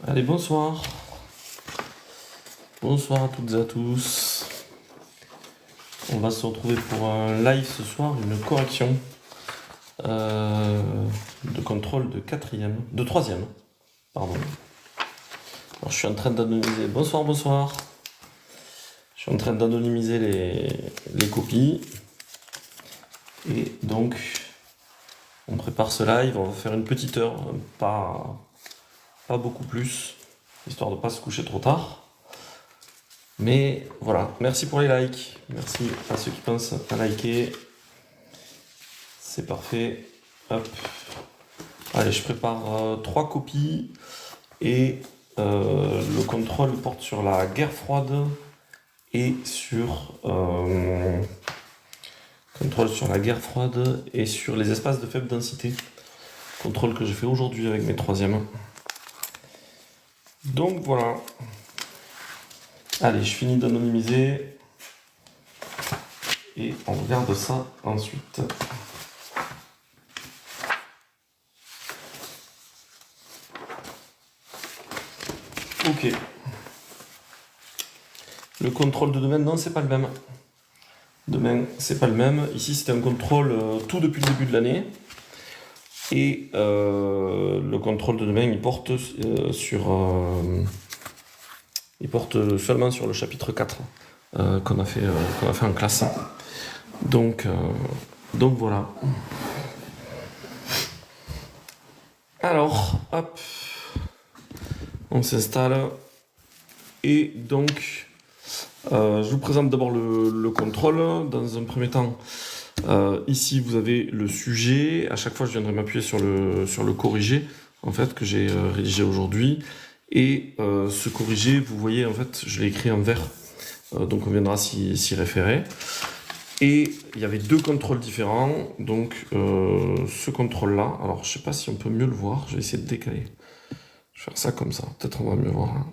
Allez, bonsoir. Bonsoir à toutes et à tous. On va se retrouver pour un live ce soir, une correction de contrôle de troisième, pardon. Alors, je suis en train d'anonymiser. Bonsoir, bonsoir. Je suis en train d'anonymiser les copies. Et donc, on prépare ce live. On va faire une petite heure, pas beaucoup plus, histoire de ne pas se coucher trop tard. Mais voilà, merci pour les likes. Merci à ceux qui pensent à liker. C'est parfait. Hop. Allez, je prépare 3 copies. Et le contrôle porte sur la guerre froide et sur les espaces de faible densité. Contrôle que j'ai fait aujourd'hui avec mes troisièmes. Donc voilà. Allez, je finis d'anonymiser. Et on regarde ça ensuite. Ok. Le contrôle de domaine, non, c'est pas le même. Demain, c'est pas le même. Ici, c'était un contrôle tout depuis le début de l'année. Et le contrôle de domaine, il porte seulement sur le chapitre 4 qu'on a fait en classe. Donc voilà. Alors, hop, on s'installe. Et donc, je vous présente d'abord le contrôle. Dans un premier temps, ici, vous avez le sujet. À chaque fois, je viendrai m'appuyer sur le corrigé, en fait, que j'ai rédigé aujourd'hui. Et ce corrigé, vous voyez, en fait, je l'ai écrit en vert. Donc, on viendra s'y référer. Et il y avait 2 contrôles différents. Donc, ce contrôle-là, alors, je ne sais pas si on peut mieux le voir. Je vais essayer de décaler. Je vais faire ça comme ça. Peut-être on va mieux voir.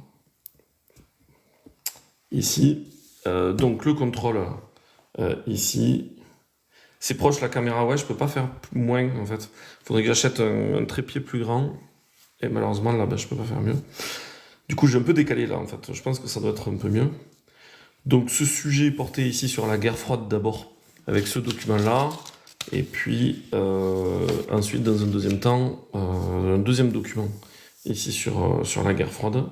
Ici. Donc, le contrôle, ici. C'est proche la caméra, ouais, je peux pas faire moins en fait. Faudrait que j'achète un trépied plus grand. Et malheureusement là, je peux pas faire mieux. Du coup, j'ai un peu décalé là en fait. Je pense que ça doit être un peu mieux. Donc ce sujet est porté ici sur la guerre froide d'abord, avec ce document-là. Et puis ensuite, dans un deuxième temps, un deuxième document ici sur la guerre froide.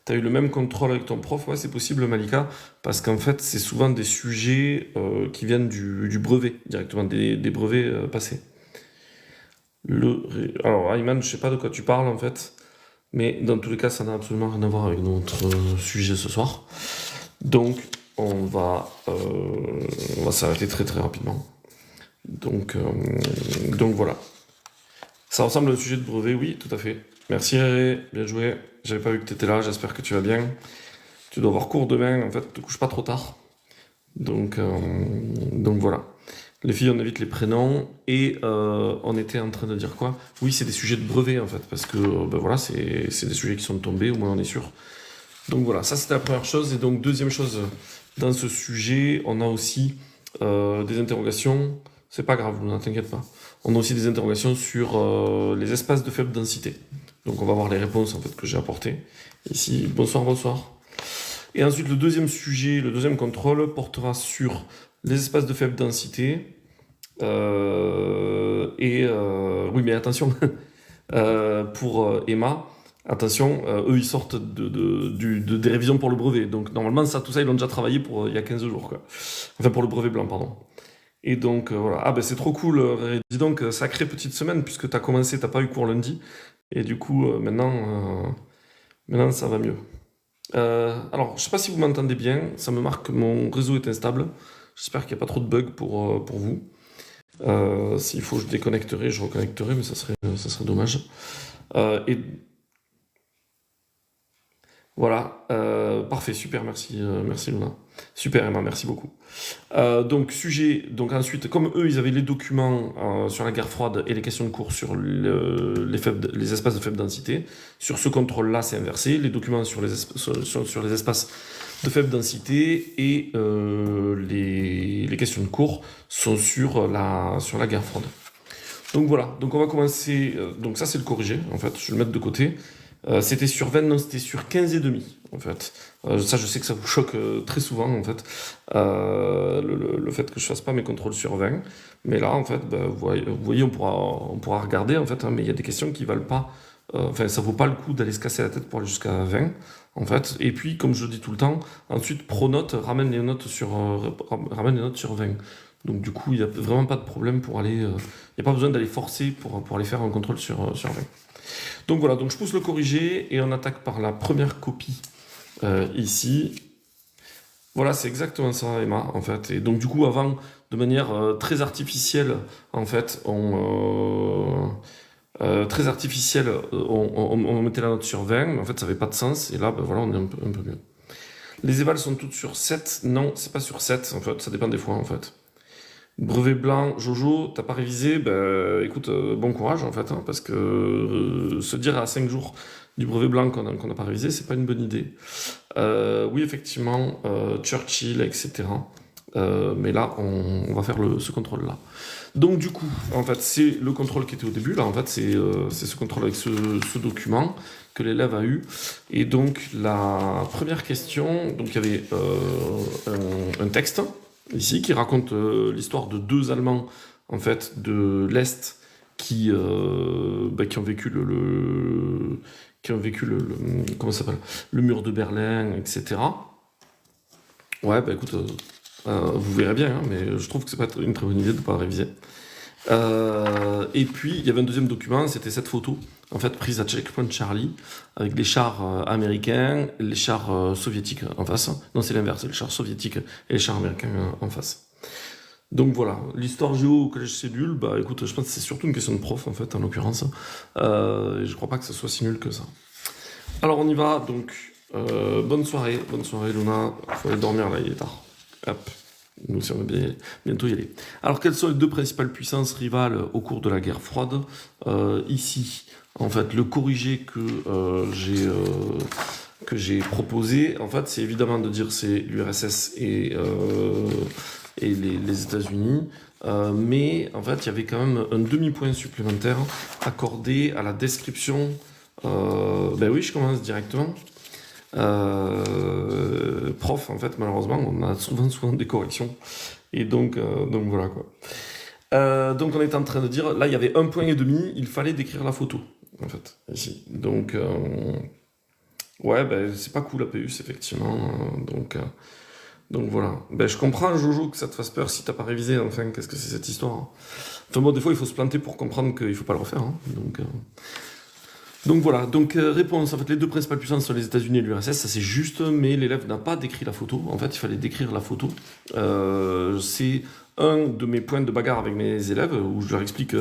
T'as eu le même contrôle avec ton prof? Ouais, c'est possible, Malika, parce qu'en fait, c'est souvent des sujets qui viennent du brevet, directement, des brevets passés. Alors, Ayman, je sais pas de quoi tu parles, en fait, mais dans tous les cas, ça n'a absolument rien à voir avec notre sujet ce soir. Donc, on va s'arrêter très très rapidement. Donc voilà. Ça ressemble à un sujet de brevet, oui, tout à fait. Merci Réré, bien joué. J'avais pas vu que tu étais là, j'espère que tu vas bien. Tu dois avoir cours demain, en fait, te couche pas trop tard. Donc voilà. Les filles, on évite les prénoms. Et on était en train de dire quoi? Oui, c'est des sujets de brevet, en fait, parce que voilà, c'est des sujets qui sont tombés, au moins on est sûr. Donc voilà, ça c'était la première chose. Et donc, deuxième chose, dans ce sujet, on a aussi des interrogations. C'est pas grave, ne t'inquiète pas. On a aussi des interrogations sur les espaces de faible densité. Donc on va voir les réponses en fait que j'ai apportées. Ici, bonsoir, bonsoir. Et ensuite, le deuxième sujet, le deuxième contrôle portera sur les espaces de faible densité. Oui, mais attention, pour Emma, attention, eux ils sortent des révisions pour le brevet. Donc normalement, tout ça, ils l'ont déjà travaillé pour il y a 15 jours, quoi. Enfin, pour le brevet blanc, pardon. Et donc voilà. Ah ben c'est trop cool. Dis donc, sacrée petite semaine, puisque t'as pas eu cours lundi. Et du coup, maintenant ça va mieux. Alors, je sais pas si vous m'entendez bien, ça me marque que mon réseau est instable. J'espère qu'il n'y a pas trop de bugs pour vous. S'il faut, je déconnecterai, je reconnecterai, mais ça serait dommage. Et voilà, parfait, super, merci Luna. Super Emma, merci beaucoup. Donc ensuite, comme eux, ils avaient les documents sur la guerre froide et les questions de cours sur les espaces de faible densité, sur ce contrôle-là, c'est inversé. Les documents sur les espaces de faible densité et les questions de cours sont sur la guerre froide. Donc voilà, donc on va commencer. Donc ça, c'est le corrigé, en fait, je vais le mettre de côté. C'était sur 20, non, c'était sur 15 et demi, en fait. Ça, je sais que ça vous choque très souvent, en fait, le fait que je fasse pas mes contrôles sur 20. Mais là, en fait, bah, vous voyez, on pourra regarder, en fait, hein, mais il y a des questions qui valent pas... Enfin, ça vaut pas le coup d'aller se casser la tête pour aller jusqu'à 20, en fait. Et puis, comme je dis tout le temps, ensuite, Pronote ramène les notes ramène les notes sur 20. Donc, du coup, il n'y a vraiment pas de problème pour aller... Il n'y a pas besoin d'aller forcer pour aller faire un contrôle sur 20. Donc voilà, donc je pousse le corrigé et on attaque par la première copie ici. Voilà, c'est exactement ça, Emma, en fait. Et donc du coup, avant, de manière très artificielle, en fait, on mettait la note sur 20, mais en fait, ça n'avait pas de sens. Et là, ben voilà, on est un peu mieux. Les évals sont toutes sur 7. Non, c'est pas sur 7, en fait, ça dépend des fois, en fait. Brevet blanc, Jojo, t'as pas révisé, ben écoute, bon courage en fait, hein, parce que se dire à 5 jours du brevet blanc qu'on n'a pas révisé, c'est pas une bonne idée. Oui, effectivement, Churchill, etc. Mais là, on va faire ce contrôle-là. Donc du coup, en fait, c'est le contrôle qui était au début, là, en fait, c'est ce contrôle avec ce document que l'élève a eu. Et donc, la première question, donc il y avait un texte, ici, qui raconte l'histoire de deux Allemands, en fait, de l'Est, qui ont vécu comment ça s'appelle, le mur de Berlin, etc. Ouais, bah écoute, vous verrez bien, hein, mais je trouve que c'est pas une très bonne idée de ne pas réviser. Et puis, il y avait un deuxième document, c'était cette photo, en fait, prise à Checkpoint Charlie, avec les chars américains, les chars soviétiques en face. Non, c'est l'inverse, les chars soviétiques et les chars américains en face. Donc voilà, l'histoire géo au collège cellule, bah écoute, je pense que c'est surtout une question de prof, en fait, en l'occurrence. Et je crois pas que ce soit si nul que ça. Alors on y va, donc, bonne soirée, Luna, faut aller dormir là, il est tard. Hop. Nous aussi, on va bientôt y aller. Alors, quelles sont les deux principales puissances rivales au cours de la guerre froide? Ici, en fait, le corrigé que j'ai proposé, en fait, c'est évidemment de dire c'est l'URSS et les États-Unis. Mais, en fait, il y avait quand même un demi-point supplémentaire accordé à la description. Ben oui, je commence directement. Prof, en fait, malheureusement, on a souvent des corrections. Et donc voilà quoi. Donc on est en train de dire, là il y avait 1,5 point, il fallait décrire la photo, en fait, ici. Donc, ouais, ben c'est pas cool APUS, effectivement. Donc voilà. Ben je comprends, Jojo, que ça te fasse peur si t'as pas révisé, enfin, qu'est-ce que c'est cette histoire, hein. Enfin bon, des fois il faut se planter pour comprendre qu'il faut pas le refaire, hein. Donc voilà, donc réponse, en fait les deux principales puissances sont les États-Unis et l'URSS, ça c'est juste, mais l'élève n'a pas décrit la photo, en fait il fallait décrire la photo. C'est un de mes points de bagarre avec mes élèves, où je leur explique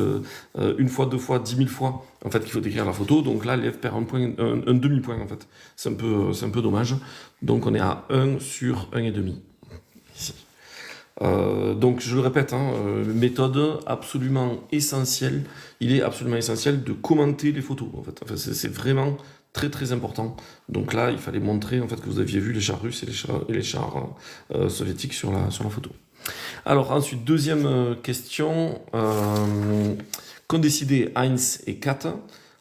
une fois, deux fois, 10 000 fois, en fait qu'il faut décrire la photo, donc là l'élève perd un demi-point en fait, c'est un peu dommage, donc on est à 1 sur 1,5, ici. Donc je le répète, hein, méthode absolument essentielle. Il est absolument essentiel de commenter les photos. En fait, enfin, c'est vraiment très très important. Donc là, il fallait montrer en fait que vous aviez vu les chars russes et les chars soviétiques sur la photo. Alors ensuite, deuxième question. Qu'ont décidé Heinz et Kat?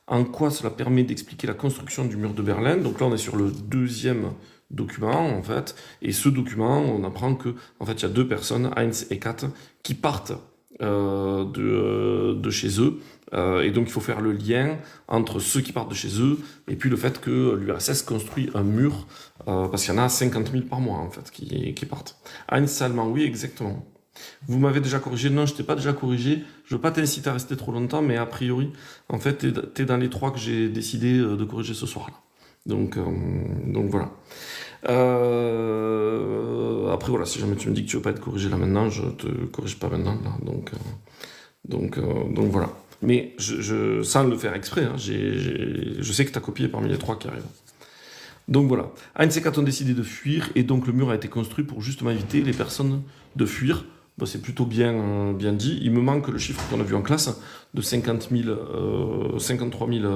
En quoi cela permet d'expliquer la construction du mur de Berlin? Donc là, on est sur le deuxième document, en fait, et ce document, on apprend que, en fait, il y a deux personnes, Heinz et Kat, qui partent de chez eux, et donc il faut faire le lien entre ceux qui partent de chez eux, et puis le fait que l'URSS construit un mur, parce qu'il y en a 50 000 par mois, en fait, qui partent. Heinz allemand, oui, exactement. Vous m'avez déjà corrigé? Non, je t'ai pas déjà corrigé. Je veux pas t'inciter à rester trop longtemps, mais a priori, en fait, t'es dans les trois que j'ai décidé de corriger ce soir-là. Donc voilà. Après voilà, si jamais tu me dis que tu veux pas être corrigé là maintenant, je te corrige pas maintenant là. Donc voilà. Mais sans le faire exprès, hein, je sais que tu as copié parmi les trois qui arrivent. Donc voilà. Heinz et Kat ont décidé de fuir et donc le mur a été construit pour justement éviter les personnes de fuir. Bon, c'est plutôt bien dit. Il me manque le chiffre qu'on a vu en classe de 53 000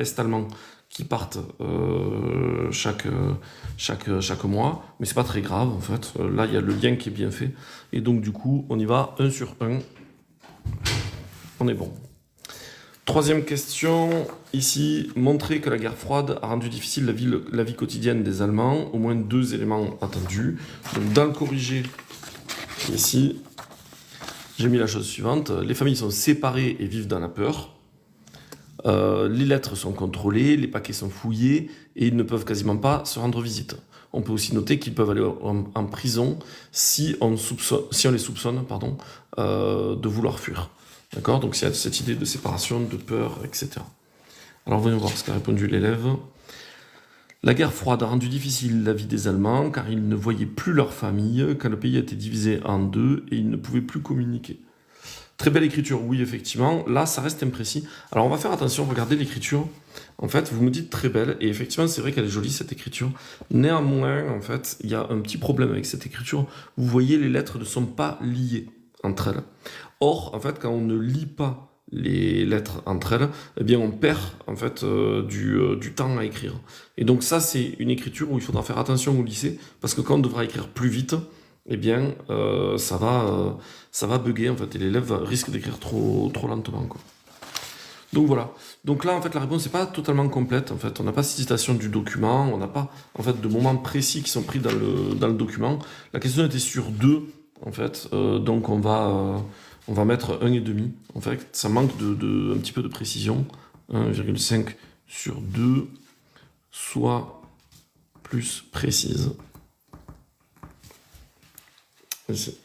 Est-Allemands qui partent chaque mois, mais c'est pas très grave en fait. Là, il y a le lien qui est bien fait. Et donc, du coup, on y va 1 sur 1. On est bon. Troisième question, ici, montrer que la guerre froide a rendu difficile la vie quotidienne des Allemands, au moins 2 éléments attendus. Donc dans le corrigé, ici, j'ai mis la chose suivante, les familles sont séparées et vivent dans la peur, les lettres sont contrôlées, les paquets sont fouillés, et ils ne peuvent quasiment pas se rendre visite. On peut aussi noter qu'ils peuvent aller en prison si on les soupçonne de vouloir fuir. D'accord? Donc il y a cette idée de séparation, de peur, etc. Alors voyons voir ce qu'a répondu l'élève. La guerre froide a rendu difficile la vie des Allemands car ils ne voyaient plus leur famille, car le pays a été divisé en deux et ils ne pouvaient plus communiquer. Très belle écriture, oui, effectivement. Là, ça reste imprécis. Alors, on va faire attention, regardez l'écriture. En fait, vous me dites très belle, et effectivement, c'est vrai qu'elle est jolie, cette écriture. Néanmoins, en fait, il y a un petit problème avec cette écriture. Vous voyez, les lettres ne sont pas liées entre elles. Or, en fait, quand on ne lit pas les lettres entre elles, eh bien, on perd, en fait, du temps à écrire. Et donc, ça, c'est une écriture où il faudra faire attention au lycée, parce que quand on devra écrire plus vite, eh bien, ça va bugger, en fait, et l'élève risque d'écrire trop lentement, quoi. Donc voilà. Donc là, en fait, la réponse n'est pas totalement complète. En fait, on n'a pas citation du document, on n'a pas, en fait, de moments précis qui sont pris dans le document. La question était sur 2, en fait, donc on va mettre 1,5. En fait, ça manque un petit peu de précision. 1,5 sur 2, soit plus précise. Ici.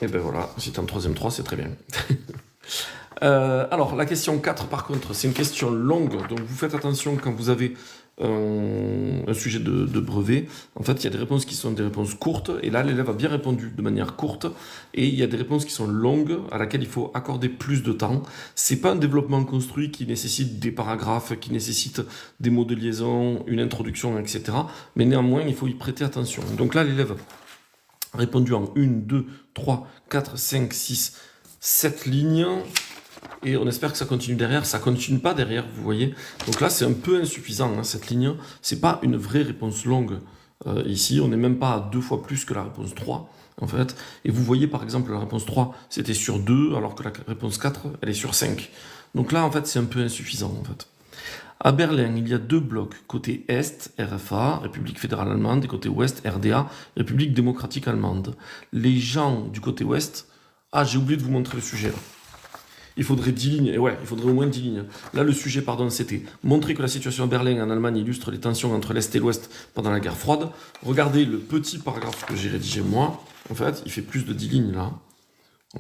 Et ben voilà, si t'es en 3ème 3, c'est très bien. Alors, la question 4, par contre, c'est une question longue, donc vous faites attention quand vous avez un sujet de brevet. En fait, il y a des réponses qui sont des réponses courtes, et là, l'élève a bien répondu de manière courte, et il y a des réponses qui sont longues, à laquelle il faut accorder plus de temps. C'est pas un développement construit qui nécessite des paragraphes, qui nécessite des mots de liaison, une introduction, etc. Mais néanmoins, il faut y prêter attention. Donc là, l'élève a répondu en 1, 2, 3, 4, 5, 6, 7 lignes. Et on espère que ça continue derrière. Ça continue pas derrière, vous voyez. Donc là, c'est un peu insuffisant, hein, cette ligne. C'est pas une vraie réponse longue. Ici, on n'est même pas à 2 fois plus que la réponse 3, en fait. Et vous voyez, par exemple, la réponse 3, c'était sur 2, alors que la réponse 4, elle est sur 5. Donc là, en fait, c'est un peu insuffisant, en fait. À Berlin, il y a 2 blocs. Côté Est, RFA, République fédérale allemande, et côté Ouest, RDA, République démocratique allemande. Les gens du côté Ouest... Ah, j'ai oublié de vous montrer le sujet, là. Il faudrait 10 lignes, et ouais, il faudrait au moins 10 lignes. Là, le sujet, c'était montrer que la situation à Berlin, en Allemagne, illustre les tensions entre l'Est et l'Ouest pendant la guerre froide. Regardez le petit paragraphe que j'ai rédigé moi. En fait, il fait plus de 10 lignes, là.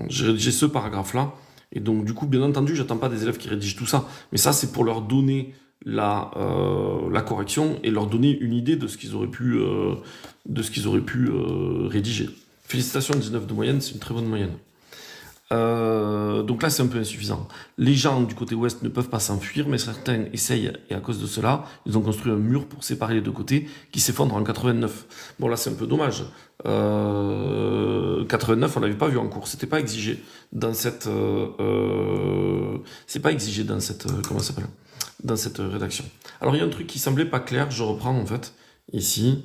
J'ai rédigé ce paragraphe-là. Et donc, du coup, bien entendu, j'attends pas des élèves qui rédigent tout ça. Mais ça, c'est pour leur donner la correction et leur donner une idée de ce qu'ils auraient pu, rédiger. Félicitations, 19 de moyenne, c'est une très bonne moyenne. Donc là, c'est un peu insuffisant. Les gens du côté ouest ne peuvent pas s'enfuir, mais certains essayent, et à cause de cela, ils ont construit un mur pour séparer les deux côtés, qui s'effondre en 89. Bon, là, c'est un peu dommage. 89, on l'avait pas vu en cours. C'était pas exigé dans cette... c'est pas exigé dans cette... comment ça s'appelle ? Dans cette rédaction. Alors, il y a un truc qui semblait pas clair, je reprends, en fait. Ici,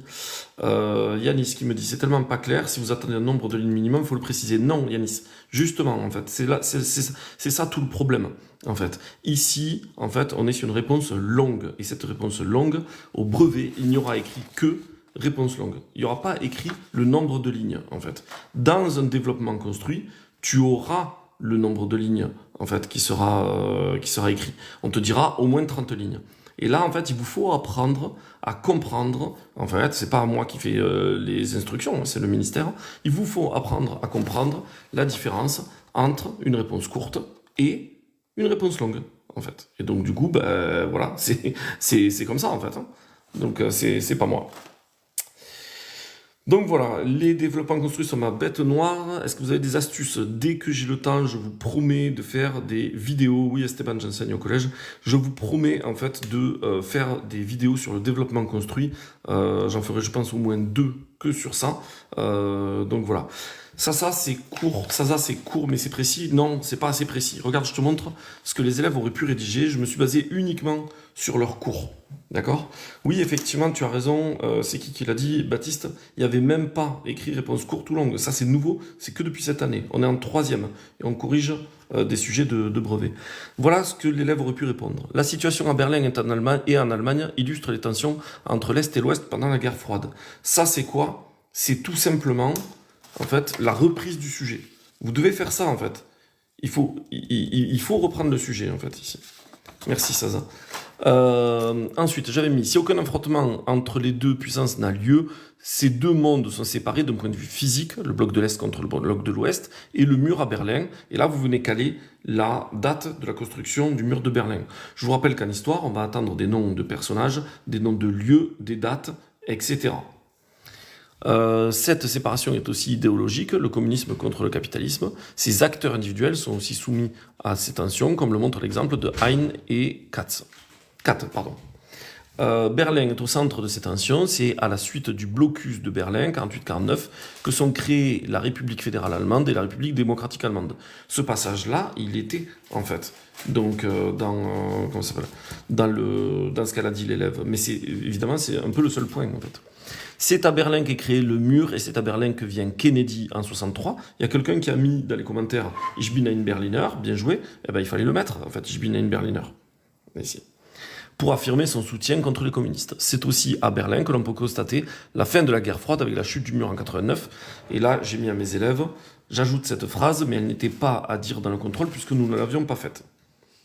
Yanis qui me dit c'est tellement pas clair, si vous attendez un nombre de lignes minimum, il faut le préciser. Non, Yanis, justement, en fait, c'est ça tout le problème. En fait, ici, en fait, on est sur une réponse longue, et cette réponse longue, au brevet, il n'y aura écrit que réponse longue. Il n'y aura pas écrit le nombre de lignes, en fait. Dans un développement construit, tu auras le nombre de lignes, en fait, qui sera écrit. On te dira au moins 30 lignes. Et là, en fait, il vous faut apprendre à comprendre, en fait, c'est pas moi qui fais les instructions, c'est le ministère, il vous faut apprendre à comprendre la différence entre une réponse courte et une réponse longue, en fait. Et donc, du coup, ben, voilà, c'est comme ça, en fait. Hein. Donc, c'est pas moi. Donc voilà, les développements construits sont ma bête noire. Est-ce que vous avez des astuces? Dès que j'ai le temps, je vous promets de faire des vidéos. Oui, Esteban, j'enseigne au collège. Je vous promets en fait de faire des vidéos sur le développement construit. J'en ferai, je pense, au moins 2 que sur ça. Donc voilà. Ça c'est court. Ça c'est court, mais c'est précis. Non, c'est pas assez précis. Regarde, je te montre ce que les élèves auraient pu rédiger. Je me suis basé uniquement sur leurs cours. D'accord? Oui, effectivement, tu as raison. C'est qui l'a dit? Baptiste. Il n'y avait même pas écrit réponse courte ou longue. Ça, c'est nouveau. C'est que depuis cette année. On est en troisième et on corrige des sujets de brevet. Voilà ce que l'élève aurait pu répondre. La situation à Berlin et en Allemagne illustre les tensions entre l'Est et l'Ouest pendant la guerre froide. Ça, c'est quoi? C'est tout simplement, en fait, la reprise du sujet. Vous devez faire ça, en fait. Il faut reprendre le sujet, en fait, ici. Merci, Saza. Ensuite, j'avais mis, si aucun affrontement entre les deux puissances n'a lieu, ces deux mondes sont séparés d'un point de vue physique, le bloc de l'Est contre le bloc de l'Ouest, et le mur à Berlin. Et là, vous venez caler la date de la construction du mur de Berlin. Je vous rappelle qu'en histoire, on va attendre des noms de personnages, des noms de lieux, des dates, etc. Cette séparation est aussi idéologique, le communisme contre le capitalisme. Ces acteurs individuels sont aussi soumis à ces tensions, comme le montre l'exemple de Hein et Katz. Berlin est au centre de ces tensions. C'est à la suite du blocus de Berlin, 48-49, que sont créées la République fédérale allemande et la République démocratique allemande. Ce passage-là, il était, en fait, donc comment ça s'appelle, dans ce qu'elle a dit l'élève. Mais évidemment, c'est un peu le seul point, en fait. C'est à Berlin qu'est créé le mur et c'est à Berlin que vient Kennedy en 63. Il y a quelqu'un qui a mis dans les commentaires « Ich bin ein Berliner », bien joué. Eh ben, il fallait le mettre, en fait, « Ich bin ein Berliner ». Ici. Pour affirmer son soutien contre les communistes. C'est aussi à Berlin que l'on peut constater la fin de la guerre froide avec la chute du mur en 89. Et là, j'ai mis à mes élèves, j'ajoute cette phrase, mais elle n'était pas à dire dans le contrôle puisque nous ne l'avions pas faite.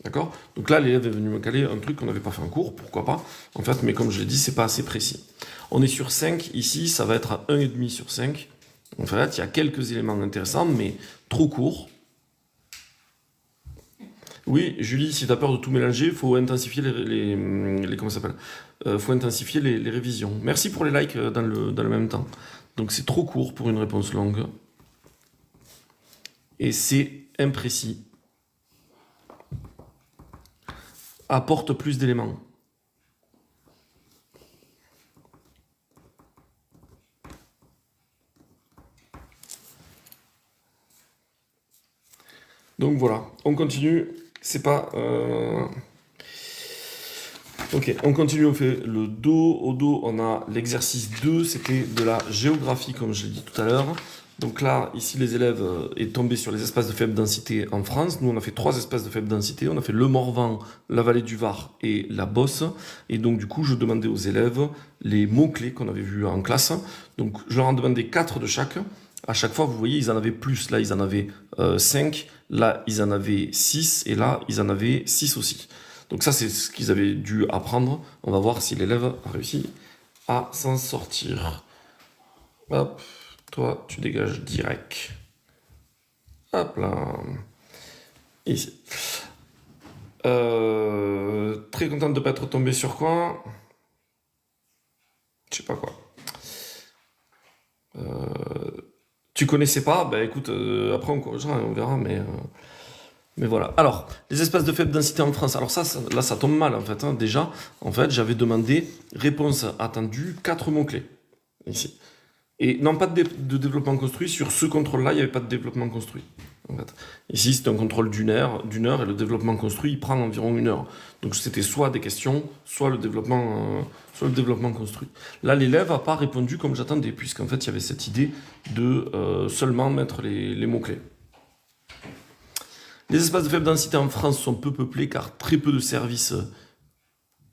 D'accord? Donc là, l'élève est venu me caler un truc qu'on n'avait pas fait en cours, pourquoi pas, en fait, mais comme je l'ai dit, c'est pas assez précis. On est sur 5, ici, ça va être à 1,5 sur 5. En fait, il y a quelques éléments intéressants, mais trop courts. Oui, Julie, si tu as peur de tout mélanger, il faut intensifier comment ça s'appelle, faut intensifier les révisions. Merci pour les likes dans le même temps. Donc c'est trop court pour une réponse longue. Et c'est imprécis. Apporte plus d'éléments. Donc voilà, on continue. C'est pas... Ok, on continue, on fait le dos. Au dos, on a l'exercice 2, c'était de la géographie, comme je l'ai dit tout à l'heure. Donc là, ici, les élèves est tombé sur les espaces de faible densité en France. Nous, on a fait 3 espaces de faible densité. On a fait le Morvan, la vallée du Var et la Beauce. Et donc, du coup, je demandais aux élèves les mots-clés qu'on avait vus en classe. Donc, je leur en demandais 4 de chaque. À chaque fois, vous voyez, ils en avaient plus. Là, ils en avaient 5. Là, ils en avaient 6. Et là, ils en avaient 6 aussi. Donc ça, c'est ce qu'ils avaient dû apprendre. On va voir si l'élève a réussi à s'en sortir. Hop. Toi, tu dégages direct. Hop là. Ici. Très contente de ne pas être tombé sur quoi? Je sais pas quoi. Tu connaissais pas? Bah écoute, après on corrigera, on verra, mais voilà. Alors, les espaces de faible densité en France. Alors ça là, ça tombe mal en fait. Hein. Déjà, en fait, j'avais demandé réponse attendue, 4 mots-clés. Ici. Et non, pas de développement construit. Sur ce contrôle-là, il n'y avait pas de développement construit. En fait. Ici, c'est un contrôle d'une heure, et le développement construit, il prend environ 1 heure. Donc c'était soit des questions, soit le développement construit. Là, l'élève n'a pas répondu comme j'attendais, puisqu'en fait, il y avait cette idée de seulement mettre les mots-clés. Les espaces de faible densité en France sont peu peuplés, car très peu de services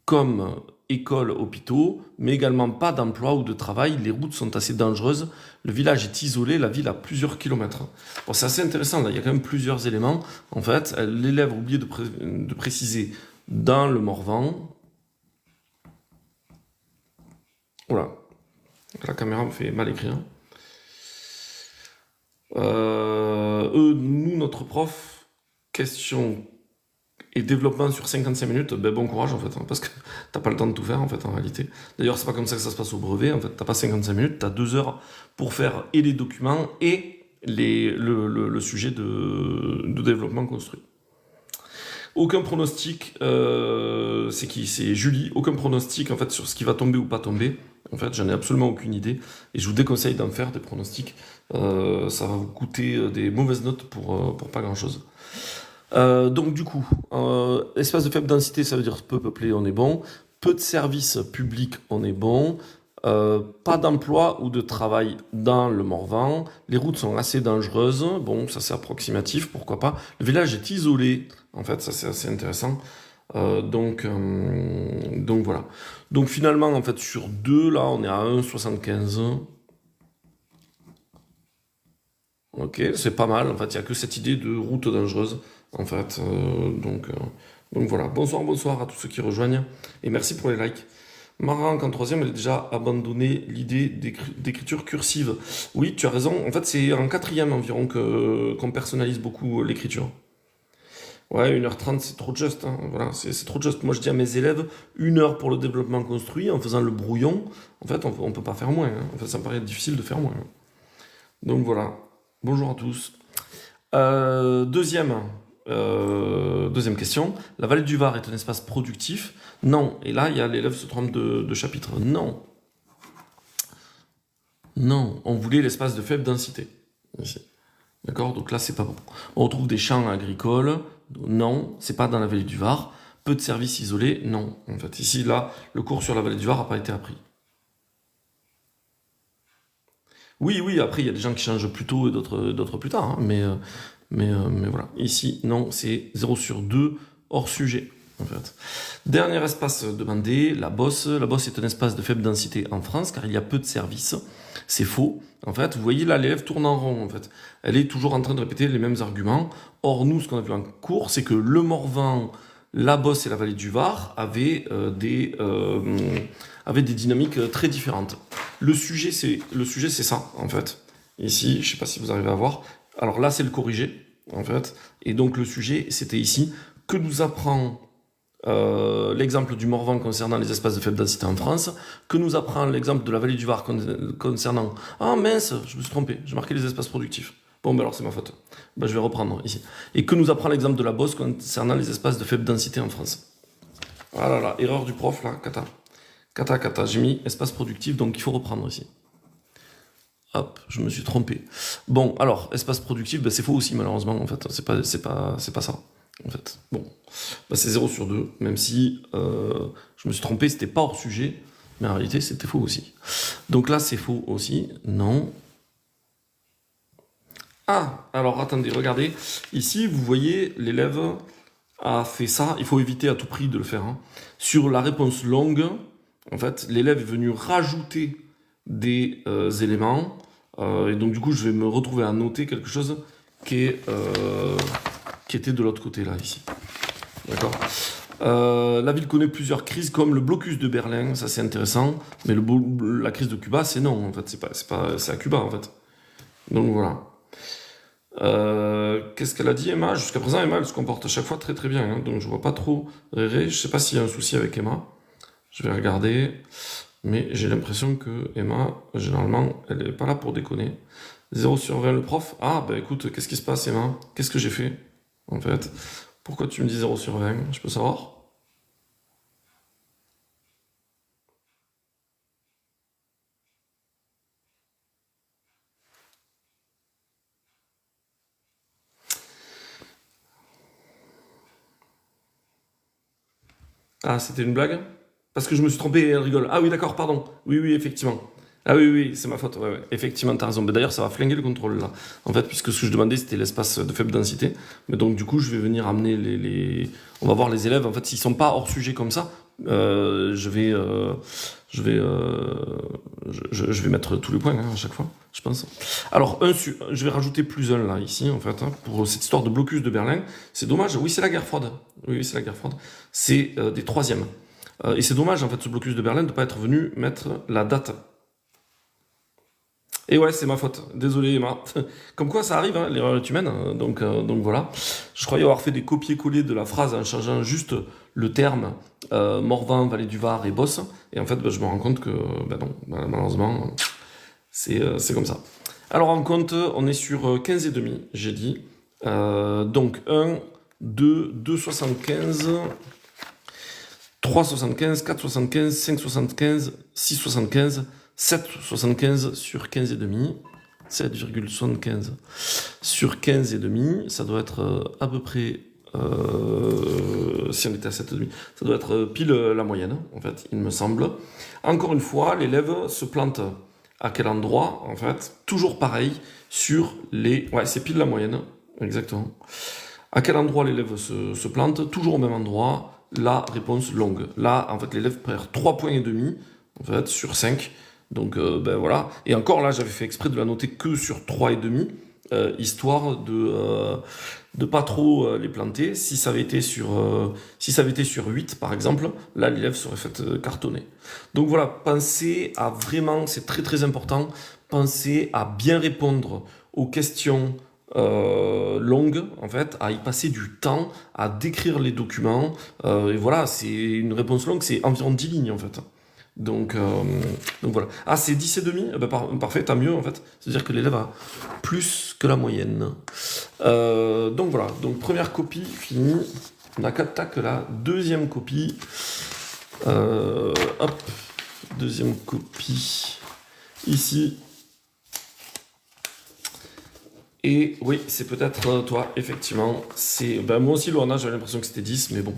comme écoles, hôpitaux, mais également pas d'emploi ou de travail. Les routes sont assez dangereuses. Le village est isolé, la ville a plusieurs kilomètres. Bon, c'est assez intéressant, là, il y a quand même plusieurs éléments. En fait, l'élève a oublié de préciser dans le Morvan. Voilà. La caméra me fait mal écrire. Nous, notre prof, question et développement sur 55 minutes, ben bon courage en fait, hein, parce que t'as pas le temps de tout faire en fait en réalité. D'ailleurs, c'est pas comme ça que ça se passe au brevet, en fait, t'as pas 55 minutes, t'as 2 heures pour faire et les documents et le sujet de développement construit. Aucun pronostic, c'est qui? C'est Julie, aucun pronostic en fait sur ce qui va tomber ou pas tomber. En fait, j'en ai absolument aucune idée et je vous déconseille d'en faire des pronostics. Ça va vous coûter des mauvaises notes pour pas grand chose. Donc du coup, espace de faible densité, ça veut dire peu peuplé, on est bon. Peu de services publics, on est bon. Pas d'emploi ou de travail dans le Morvan. Les routes sont assez dangereuses. Bon, ça c'est approximatif, pourquoi pas. Le village est isolé. En fait, ça c'est assez intéressant. Donc voilà. Donc finalement, en fait, sur 2, là, on est à 1,75. Ok, c'est pas mal. En fait, il n'y a que cette idée de route dangereuse. En fait, donc voilà. Bonsoir, bonsoir à tous ceux qui rejoignent. Et merci pour les likes. Marran, en troisième, elle a déjà abandonné l'idée d'écriture cursive. Oui, tu as raison. En fait, c'est en quatrième environ qu'on personnalise beaucoup l'écriture. Ouais, 1h30, c'est trop juste. Hein. Voilà, c'est trop juste. Moi, je dis à mes élèves, 1 heure pour le développement construit, en faisant le brouillon. En fait, on peut pas faire moins. Hein. En fait, ça me paraît difficile de faire moins. Hein. Donc voilà. Bonjour à tous. Deuxième question. La vallée du Var est un espace productif? Non. Et là, il y a l'élève se trompe de chapitre. Non. Non. On voulait l'espace de faible densité. Ici. D'accord? Donc là, c'est pas bon. On retrouve des champs agricoles. Non. C'est pas dans la vallée du Var. Peu de services isolés. Non. En fait, ici, là, le cours sur la vallée du Var n'a pas été appris. Oui, oui, après, il y a des gens qui changent plus tôt et d'autres plus tard. Hein, mais voilà. Ici, non, c'est 0 sur 2 hors sujet. En fait. Dernier espace demandé, la Bosse. La Bosse est un espace de faible densité en France car il y a peu de services. C'est faux. En fait, vous voyez là, l'élève tourne en rond. En fait, elle est toujours en train de répéter les mêmes arguments. Or, nous, ce qu'on a vu en cours, c'est que le Morvan, la Bosse et la vallée du Var avaient des dynamiques très différentes. Le sujet, c'est ça, en fait. Ici, je ne sais pas si vous arrivez à voir. Alors là, c'est le corrigé, en fait. Et donc, le sujet, c'était ici. Que nous apprend l'exemple du Morvan concernant les espaces de faible densité en France? Que nous apprend l'exemple de la vallée du Var concernant... Ah mince, je me suis trompé, j'ai marqué les espaces productifs. Bon, ben alors c'est ma faute. Ben, je vais reprendre ici. Et que nous apprend l'exemple de la Bosse concernant les espaces de faible densité en France? Ah là là, erreur du prof, là, cata. Cata, j'ai mis espace productif, donc il faut reprendre ici. Hop, je me suis trompé. Bon, alors, espace productif, ben, c'est faux aussi, malheureusement, en fait. C'est pas ça, en fait. Bon, ben, c'est 0 sur 2, même si je me suis trompé, c'était pas hors sujet, mais en réalité, c'était faux aussi. Donc là, c'est faux aussi. Non. Ah, alors attendez, regardez. Ici, vous voyez, l'élève a fait ça. Il faut éviter à tout prix de le faire. Hein. Sur la réponse longue, en fait, l'élève est venu rajouter des éléments. Et donc, du coup, je vais me retrouver à noter quelque chose qui était de l'autre côté, là, ici. D'accord. La ville connaît plusieurs crises, comme le blocus de Berlin. Ça, c'est intéressant. Mais la crise de Cuba, c'est non, en fait. C'est à Cuba, en fait. Donc, voilà. Qu'est-ce qu'elle a dit, Emma? Jusqu'à présent, Emma, elle se comporte à chaque fois très très bien. Hein, donc, je vois pas trop Réré. Je sais pas s'il y a un souci avec Emma. Je vais regarder. Mais j'ai l'impression que Emma, généralement, elle n'est pas là pour déconner. 0 sur 20 le prof. Ah, bah écoute, qu'est-ce qui se passe, Emma? Qu'est-ce que j'ai fait, en fait? Pourquoi tu me dis 0 sur 20? Je peux savoir? Ah, c'était une blague? Parce que je me suis trompé et elle rigole. Ah oui, d'accord, pardon. Oui, oui, effectivement. Ah oui, oui, c'est ma faute. Ouais, ouais. Effectivement, t'as raison. Mais d'ailleurs, ça va flinguer le contrôle là. En fait, puisque ce que je demandais, c'était l'espace de faible densité. Mais donc, du coup, je vais venir amener On va voir les élèves. En fait, s'ils sont pas hors sujet comme ça, je vais mettre tous les points hein, à chaque fois, je pense. Alors, je vais rajouter plus un là, ici, en fait, hein, pour cette histoire de blocus de Berlin. C'est dommage. Oui, c'est la guerre froide. Oui, c'est la guerre froide. C'est des troisièmes. Et c'est dommage, en fait, ce blocus de Berlin, de ne pas être venu mettre la date. Et ouais, c'est ma faute. Désolé, Emma. Comme quoi, ça arrive, hein, l'erreur est humaine. Donc voilà. Je croyais avoir fait des copier-coller de la phrase en changeant juste le terme Morvan, Vallée du Var et Bosse. Et en fait, je me rends compte que, non, malheureusement, c'est comme ça. Alors, en compte, on est sur 15 et demi, j'ai dit. Donc, 1, 2, 2,75, 3,75, 4,75, 5,75, 6,75, 7,75 sur 15 et demi. 7,75 sur 15 et demi. Ça doit être à peu près si on était à 7,5, ça doit être pile la moyenne, en fait, il me semble. Encore une fois, l'élève se plante à quel endroit, en fait? Toujours pareil, sur les... Ouais, c'est pile la moyenne, exactement. À quel endroit l'élève se plante? Toujours au même endroit, la réponse longue. Là, en fait, l'élève perd 3,5 points, en fait, sur 5. Donc, ben voilà. Et encore, là, j'avais fait exprès de la noter que sur 3,5, histoire de pas trop les planter. Si ça avait été sur 8, par exemple, là, l'élève serait fait cartonner. Donc voilà, pensez à vraiment, c'est très très important, pensez à bien répondre aux questions longues, en fait, à y passer du temps, à décrire les documents. Et voilà, c'est une réponse longue, c'est environ 10 lignes, en fait. Donc voilà. Ah, c'est 10,5? Eh ben, parfait, tant mieux, en fait. C'est-à-dire que l'élève a plus que la moyenne. Donc voilà, donc première copie finie. On a qu'attaque la deuxième copie. Hop, deuxième copie. Ici. Et oui, c'est peut-être toi, effectivement. Ben, moi aussi, Loana, j'avais l'impression que c'était 10, mais bon.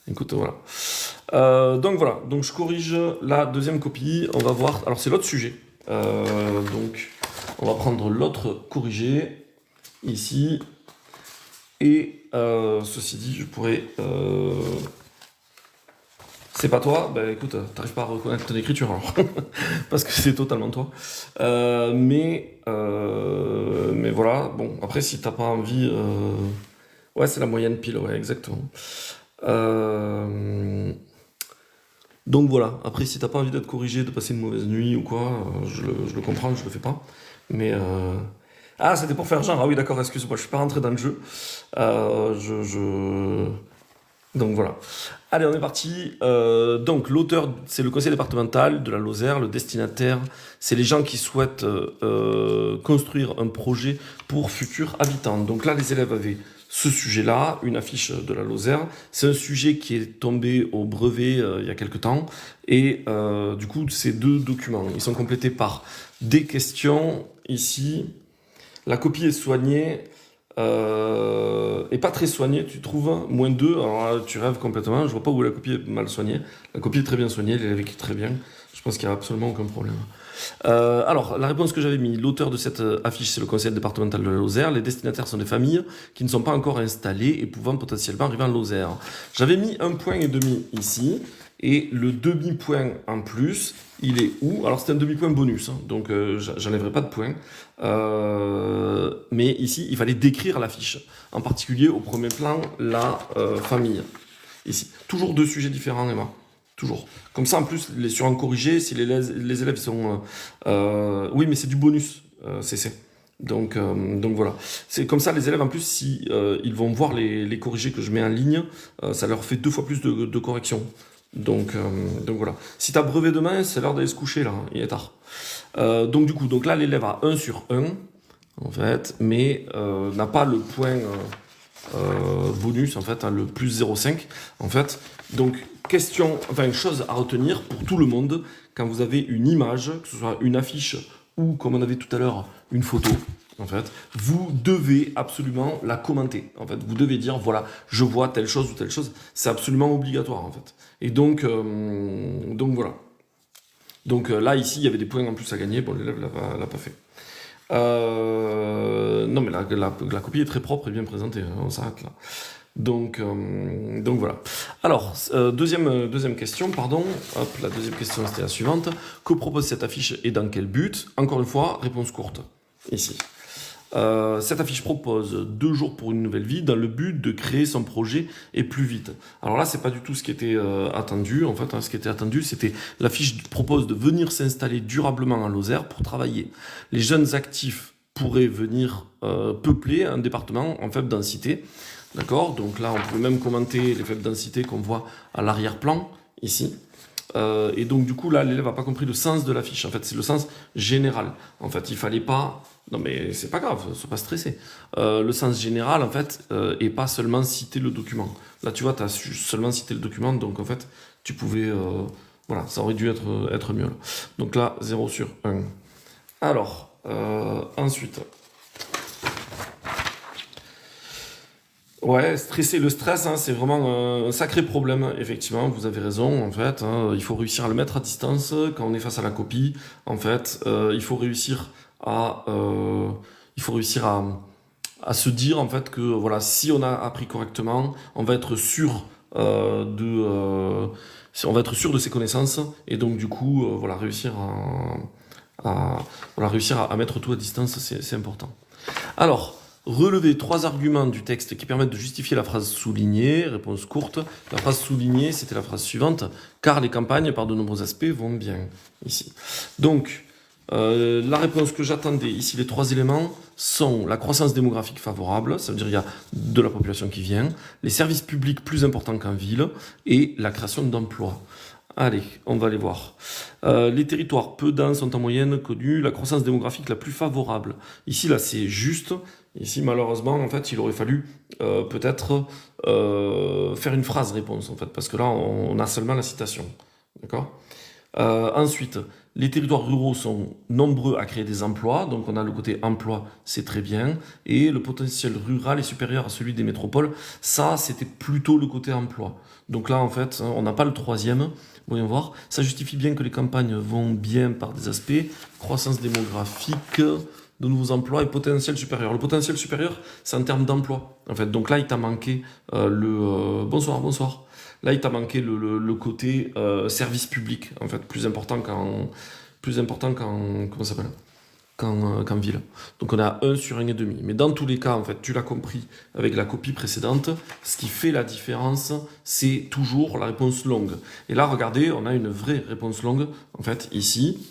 Écoute, voilà. Donc voilà, donc je corrige la deuxième copie. On va voir. Alors, c'est l'autre sujet. Donc, on va prendre l'autre corrigé, ici. Et ceci dit, je pourrais... C'est pas toi? Ben écoute, t'arrives pas à reconnaître ton écriture alors. Parce que c'est totalement toi. Mais voilà, bon, après si t'as pas envie... Ouais, c'est la moyenne pile, ouais, exactement. Donc voilà, après si t'as pas envie d'être corrigé, de passer une mauvaise nuit ou quoi, je le comprends, je le fais pas. Mais... Ah, c'était pour faire genre, ah oui d'accord, excuse-moi, je suis pas rentré dans le jeu. Donc voilà. Allez, on est parti. Donc l'auteur, c'est le conseil départemental de la Lozère. Le destinataire, c'est les gens qui souhaitent construire un projet pour futurs habitants. Donc là, les élèves avaient ce sujet-là, une affiche de la Lozère. C'est un sujet qui est tombé au brevet il y a quelque temps. Et du coup, ces deux documents, ils sont complétés par des questions ici. La copie est soignée. Et pas très soignée, tu trouves? -2, alors là, tu rêves complètement. Je vois pas où la copie est mal soignée. La copie est très bien soignée, l'élève écrit très bien. Je pense qu'il n'y a absolument aucun problème. Alors, la réponse que j'avais mis, l'auteur de cette affiche, c'est le conseil départemental de la Lozère. Les destinataires sont des familles qui ne sont pas encore installées et pouvant potentiellement arriver en Lozère. J'avais mis 1,5 point ici. Et le demi-point en plus, il est où? Alors c'est un demi-point bonus, hein, donc j'enlèverai pas de point. Mais ici, il fallait décrire l'affiche. En particulier, au premier plan, la famille. Ici. Toujours deux sujets différents, Emma. Toujours. Comme ça, en plus, sur un corrigé, si les élèves sont... oui, mais c'est du bonus, CC. Donc voilà. C'est comme ça, les élèves, en plus, si ils vont voir les corrigés que je mets en ligne, ça leur fait 2 fois plus de corrections. Donc voilà. Si t'as brevet demain, c'est l'heure d'aller se coucher là, il est tard. Donc là l'élève a 1 sur 1 en fait, mais n'a pas le point bonus en fait, hein, le plus 0,5 en fait. Donc une chose à retenir pour tout le monde quand vous avez une image, que ce soit une affiche ou comme on avait tout à l'heure une photo. En fait, vous devez absolument la commenter. En fait, vous devez dire voilà, je vois telle chose ou telle chose. C'est absolument obligatoire en fait. Et donc voilà. Donc là ici il y avait des points en plus à gagner. Bon, l'élève l'a pas fait. Non mais la copie est très propre et bien présentée. Hein, on s'arrête là. Donc voilà. Alors, deuxième question, pardon. Hop, la deuxième question, c'était la suivante. Que propose cette affiche et dans quel but? Encore une fois, réponse courte. Ici. Cette affiche propose 2 jours pour une nouvelle vie dans le but de créer son projet et plus vite. Alors là, c'est pas du tout ce qui était attendu. En fait, hein, ce qui était attendu, c'était l'affiche propose de venir s'installer durablement en Lozère pour travailler. Les jeunes actifs pourraient venir peupler un département en faible densité. D'accord? Donc là, on peut même commenter les faibles densités qu'on voit à l'arrière-plan, ici. Et donc, du coup, là, l'élève n'a pas compris le sens de l'affiche. En fait, c'est le sens général. En fait, il fallait pas... Non, mais c'est pas grave, ne sois pas stressé. Le sens général, en fait, et pas seulement citer le document. Là, tu vois, tu as seulement cité le document, donc en fait, tu pouvais... voilà, ça aurait dû être mieux. Là. Donc là, 0 sur 1. Alors, ensuite... Ouais, stresser, le stress, hein, c'est vraiment un sacré problème, effectivement, vous avez raison, en fait, hein, il faut réussir à le mettre à distance quand on est face à la copie, en fait, il faut réussir à, il faut réussir à se dire, en fait, que, voilà, si on a appris correctement, on va être sûr on va être sûr de ses connaissances, et donc, du coup, voilà, voilà, réussir à mettre tout à distance, c'est important. Alors, relever 3 arguments du texte qui permettent de justifier la phrase soulignée. Réponse courte. La phrase soulignée, c'était la phrase suivante. Car les campagnes, par de nombreux aspects, vont bien. Ici. Donc, la réponse que j'attendais, ici, les 3 éléments, sont la croissance démographique favorable, ça veut dire qu'il y a de la population qui vient, les services publics plus importants qu'en ville, et la création d'emplois. Allez, on va les voir. Les territoires peu denses sont en moyenne connus la croissance démographique la plus favorable. Ici, là, c'est juste. Ici, malheureusement, en fait, il aurait fallu peut-être faire une phrase réponse, en fait, parce que là, on a seulement la citation. D'accord. Ensuite, les territoires ruraux sont nombreux à créer des emplois, donc on a le côté emploi, c'est très bien, et le potentiel rural est supérieur à celui des métropoles, ça c'était plutôt le côté emploi. Donc là en fait, on n'a pas le troisième, voyons voir, ça justifie bien que les campagnes vont bien par des aspects, croissance démographique, de nouveaux emplois et potentiel supérieur. Le potentiel supérieur, c'est en termes d'emploi, en fait, donc là il t'a manqué bonsoir, bonsoir. Là, il t'a manqué le côté service public, en fait, plus important comment ça s'appelle, qu'en ville. Donc on a 1 sur 1,5. Mais dans tous les cas, en fait, tu l'as compris avec la copie précédente, ce qui fait la différence, c'est toujours la réponse longue. Et là, regardez, on a une vraie réponse longue, en fait, ici,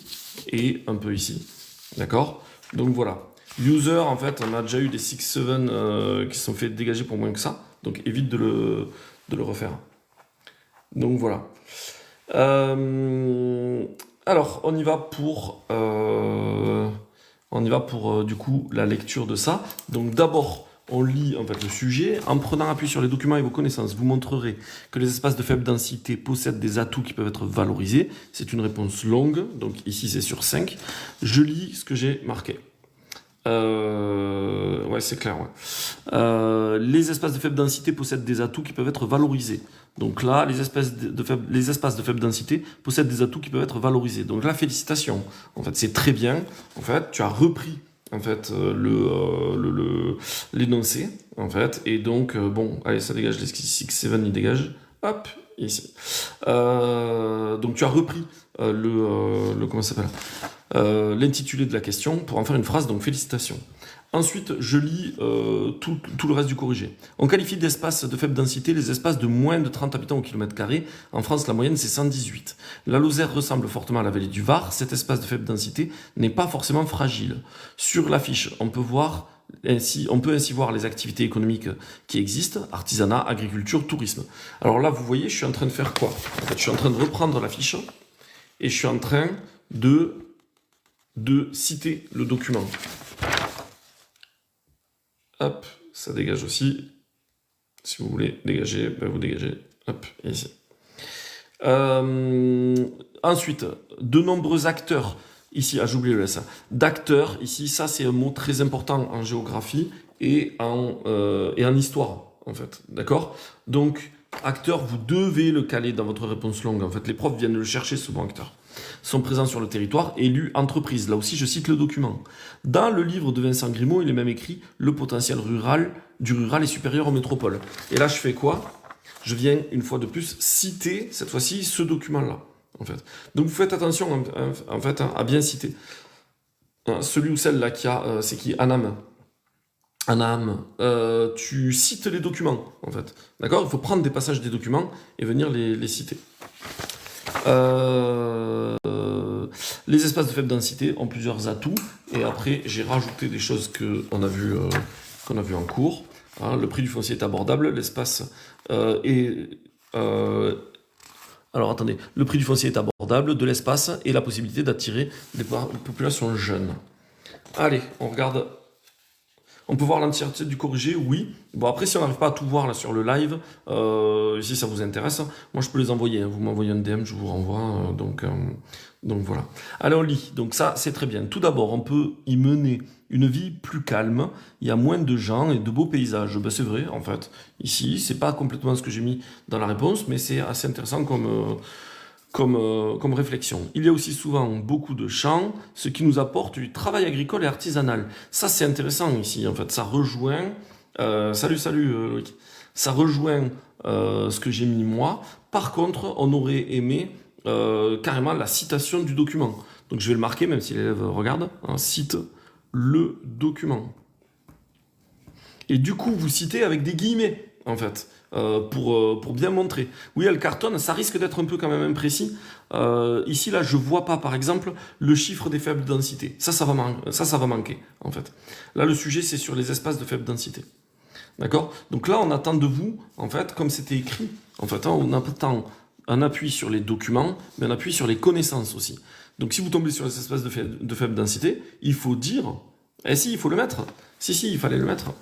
et un peu ici. D'accord? Donc voilà. User, en fait, on a déjà eu des 6-7 qui se sont fait dégager pour moins que ça, donc évite de le refaire. Donc voilà. Alors, on y va pour du coup la lecture de ça. Donc d'abord, on lit en fait le sujet. En prenant appui sur les documents et vos connaissances, vous montrerez que les espaces de faible densité possèdent des atouts qui peuvent être valorisés. C'est une réponse longue, donc ici c'est sur 5. Je lis ce que j'ai marqué. Ouais, c'est clair. Ouais. Les espaces de faible densité possèdent des atouts qui peuvent être valorisés. Donc là, les espaces de faible densité possèdent des atouts qui peuvent être valorisés. Donc là, félicitations. En fait, c'est très bien. En fait, tu as repris en fait l'énoncé. En fait, et donc bon, allez, ça dégage. Les 6-7, il dégage. Hop, ici. Donc tu as repris comment ça s'appelle, l'intitulé de la question pour en faire une phrase, donc félicitations. Ensuite, je lis tout le reste du corrigé. On qualifie d'espaces de faible densité les espaces de moins de 30 habitants au kilomètre carré. En France, la moyenne, c'est 118. La Lozère ressemble fortement à la vallée du Var. Cet espace de faible densité n'est pas forcément fragile. Sur l'affiche, on peut ainsi voir les activités économiques qui existent, artisanat, agriculture, tourisme. Alors là, vous voyez, je suis en train de faire quoi? En fait, je suis en train de reprendre l'affiche et je suis en train de citer le document. Hop, ça dégage aussi. Si vous voulez dégager, ben vous dégagez. Hop, ici. Ensuite, de nombreux acteurs. Ici, j'ai oublié le S. D'acteurs, ici, ça c'est un mot très important en géographie et en histoire, en fait. D'accord? Donc, acteur, vous devez le caler dans votre réponse longue. En fait, les profs viennent le chercher souvent, acteur. Sont présents sur le territoire, élus, entreprises. Là aussi, je cite le document. Dans le livre de Vincent Grimaud, il est même écrit « Le potentiel du rural est supérieur aux métropoles ». Et là, je fais quoi? Je viens, une fois de plus, citer, cette fois-ci, ce document-là. En fait. Donc, vous faites attention, en fait, à bien citer. Celui ou celle-là qui a... c'est qui? Anam. Tu cites les documents, en fait. D'accord? Il faut prendre des passages des documents et venir les citer. Les espaces de faible densité ont plusieurs atouts. Et après, j'ai rajouté des choses qu'on a vues en cours. Hein, le prix du foncier est abordable. L'espace alors attendez, le prix du foncier est abordable, de l'espace et la possibilité d'attirer des populations jeunes. Allez, on regarde. On peut voir l'entièreté du corrigé, oui. Bon, après, si on n'arrive pas à tout voir là sur le live, si ça vous intéresse, moi je peux les envoyer. Hein. Vous m'envoyez un DM, je vous renvoie. Donc voilà. Allez, on lit. Donc ça, c'est très bien. Tout d'abord, on peut y mener une vie plus calme, il y a moins de gens et de beaux paysages. Ben, c'est vrai, en fait. Ici, c'est pas complètement ce que j'ai mis dans la réponse, mais c'est assez intéressant comme réflexion. Il y a aussi souvent beaucoup de champs, ce qui nous apporte du travail agricole et artisanal. Ça, c'est intéressant ici, en fait. Ça rejoint... salut, Loïc. Ça rejoint ce que j'ai mis moi. Par contre, on aurait aimé carrément la citation du document. Donc je vais le marquer, même si l'élève regarde. Hein, cite le document. Et du coup, vous citez avec des guillemets, en fait, pour bien montrer. Oui, elle cartonne, ça risque d'être un peu quand même imprécis. Ici, là, je vois pas, par exemple, le chiffre des faibles densités. Ça va manquer, en fait. Là, le sujet, c'est sur les espaces de faible densité. D'accord? Donc là, on attend de vous, en fait, comme c'était écrit, en fait, hein, on attend un appui sur les documents, mais un appui sur les connaissances aussi. Donc si vous tombez sur les espaces de faible densité, il faut dire... Eh si, il faut le mettre. Si, il fallait le mettre.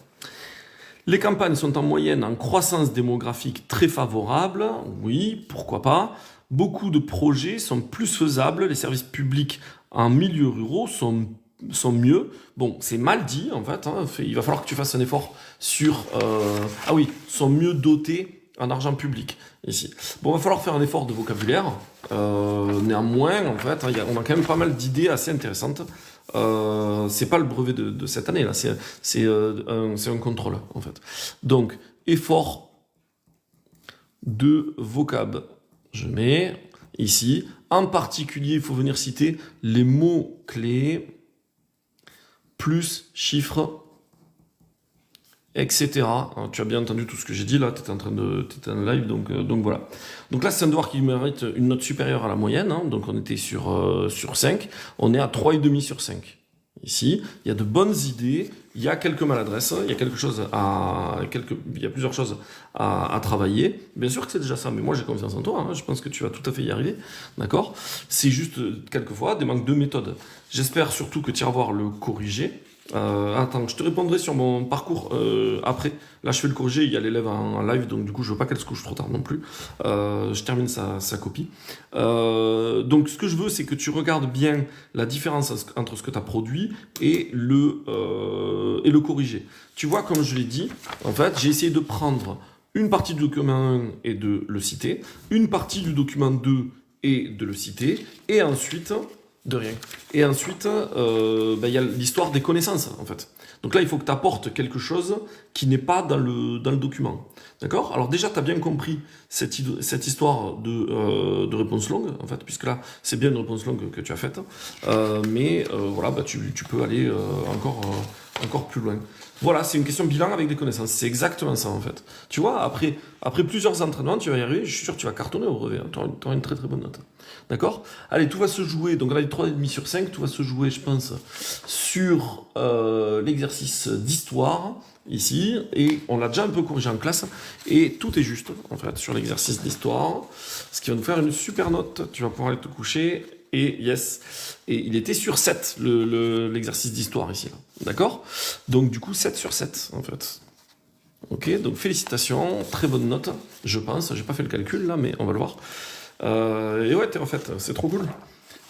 Les campagnes sont en moyenne en croissance démographique très favorable. Oui, pourquoi pas. Beaucoup de projets sont plus faisables. Les services publics en milieu ruraux sont mieux. Bon, c'est mal dit, en fait. Hein. Il va falloir que tu fasses un effort sur... Ah oui, sont mieux dotés en argent public, ici. Bon, il va falloir faire un effort de vocabulaire. Néanmoins, en fait, on a quand même pas mal d'idées assez intéressantes. C'est pas le brevet de cette année, là. C'est un contrôle, en fait. Donc, effort de vocab. Je mets ici. En particulier, il faut venir citer les mots-clés plus chiffres, etc. Alors, tu as bien entendu tout ce que j'ai dit là, tu étais en live, donc voilà. Donc là, c'est un devoir qui mérite une note supérieure à la moyenne, hein, donc on était sur 5, on est à 3,5 sur 5. Ici, il y a de bonnes idées, il y a quelques maladresses, il y a plusieurs choses à travailler. Bien sûr que c'est déjà ça, mais moi j'ai confiance en toi, hein, je pense que tu vas tout à fait y arriver, d'accord? C'est juste, quelquefois, des manques de méthode. J'espère surtout que tu vas voir le corriger. Attends, je te répondrai sur mon parcours après. Là, je fais le corriger, il y a l'élève en live, donc du coup, je veux pas qu'elle se couche trop tard non plus. Je termine sa copie. Donc, ce que je veux, c'est que tu regardes bien la différence entre ce que tu as produit et le corriger. Tu vois, comme je l'ai dit, en fait, j'ai essayé de prendre une partie du document 1 et de le citer, une partie du document 2 et de le citer, et ensuite... De rien. Et ensuite, y a l'histoire des connaissances, en fait. Donc là, il faut que tu apportes quelque chose qui n'est pas dans le document. D'accord? Alors déjà, tu as bien compris cette histoire de réponse longue, en fait, puisque là, c'est bien une réponse longue que tu as faite. Voilà, tu peux aller encore plus loin. Voilà, c'est une question bilan avec des connaissances. C'est exactement ça, en fait. Tu vois, après plusieurs entraînements, tu vas y arriver. Je suis sûr que tu vas cartonner au brevet. Hein. Tu auras une très très bonne note. D'accord? Allez, tout va se jouer. Donc là, les 3,5 sur 5, tout va se jouer, je pense, sur l'exercice d'histoire, ici. Et on l'a déjà un peu corrigé en classe. Et tout est juste, en fait, sur l'exercice d'histoire. Ce qui va nous faire une super note. Tu vas pouvoir aller te coucher. Et yes, et il était sur 7, l'exercice d'histoire ici. D'accord? Donc du coup, 7 sur 7, en fait. Ok, donc félicitations, très bonne note, je pense. J'ai pas fait le calcul là, mais on va le voir. Et ouais, en fait, c'est trop cool.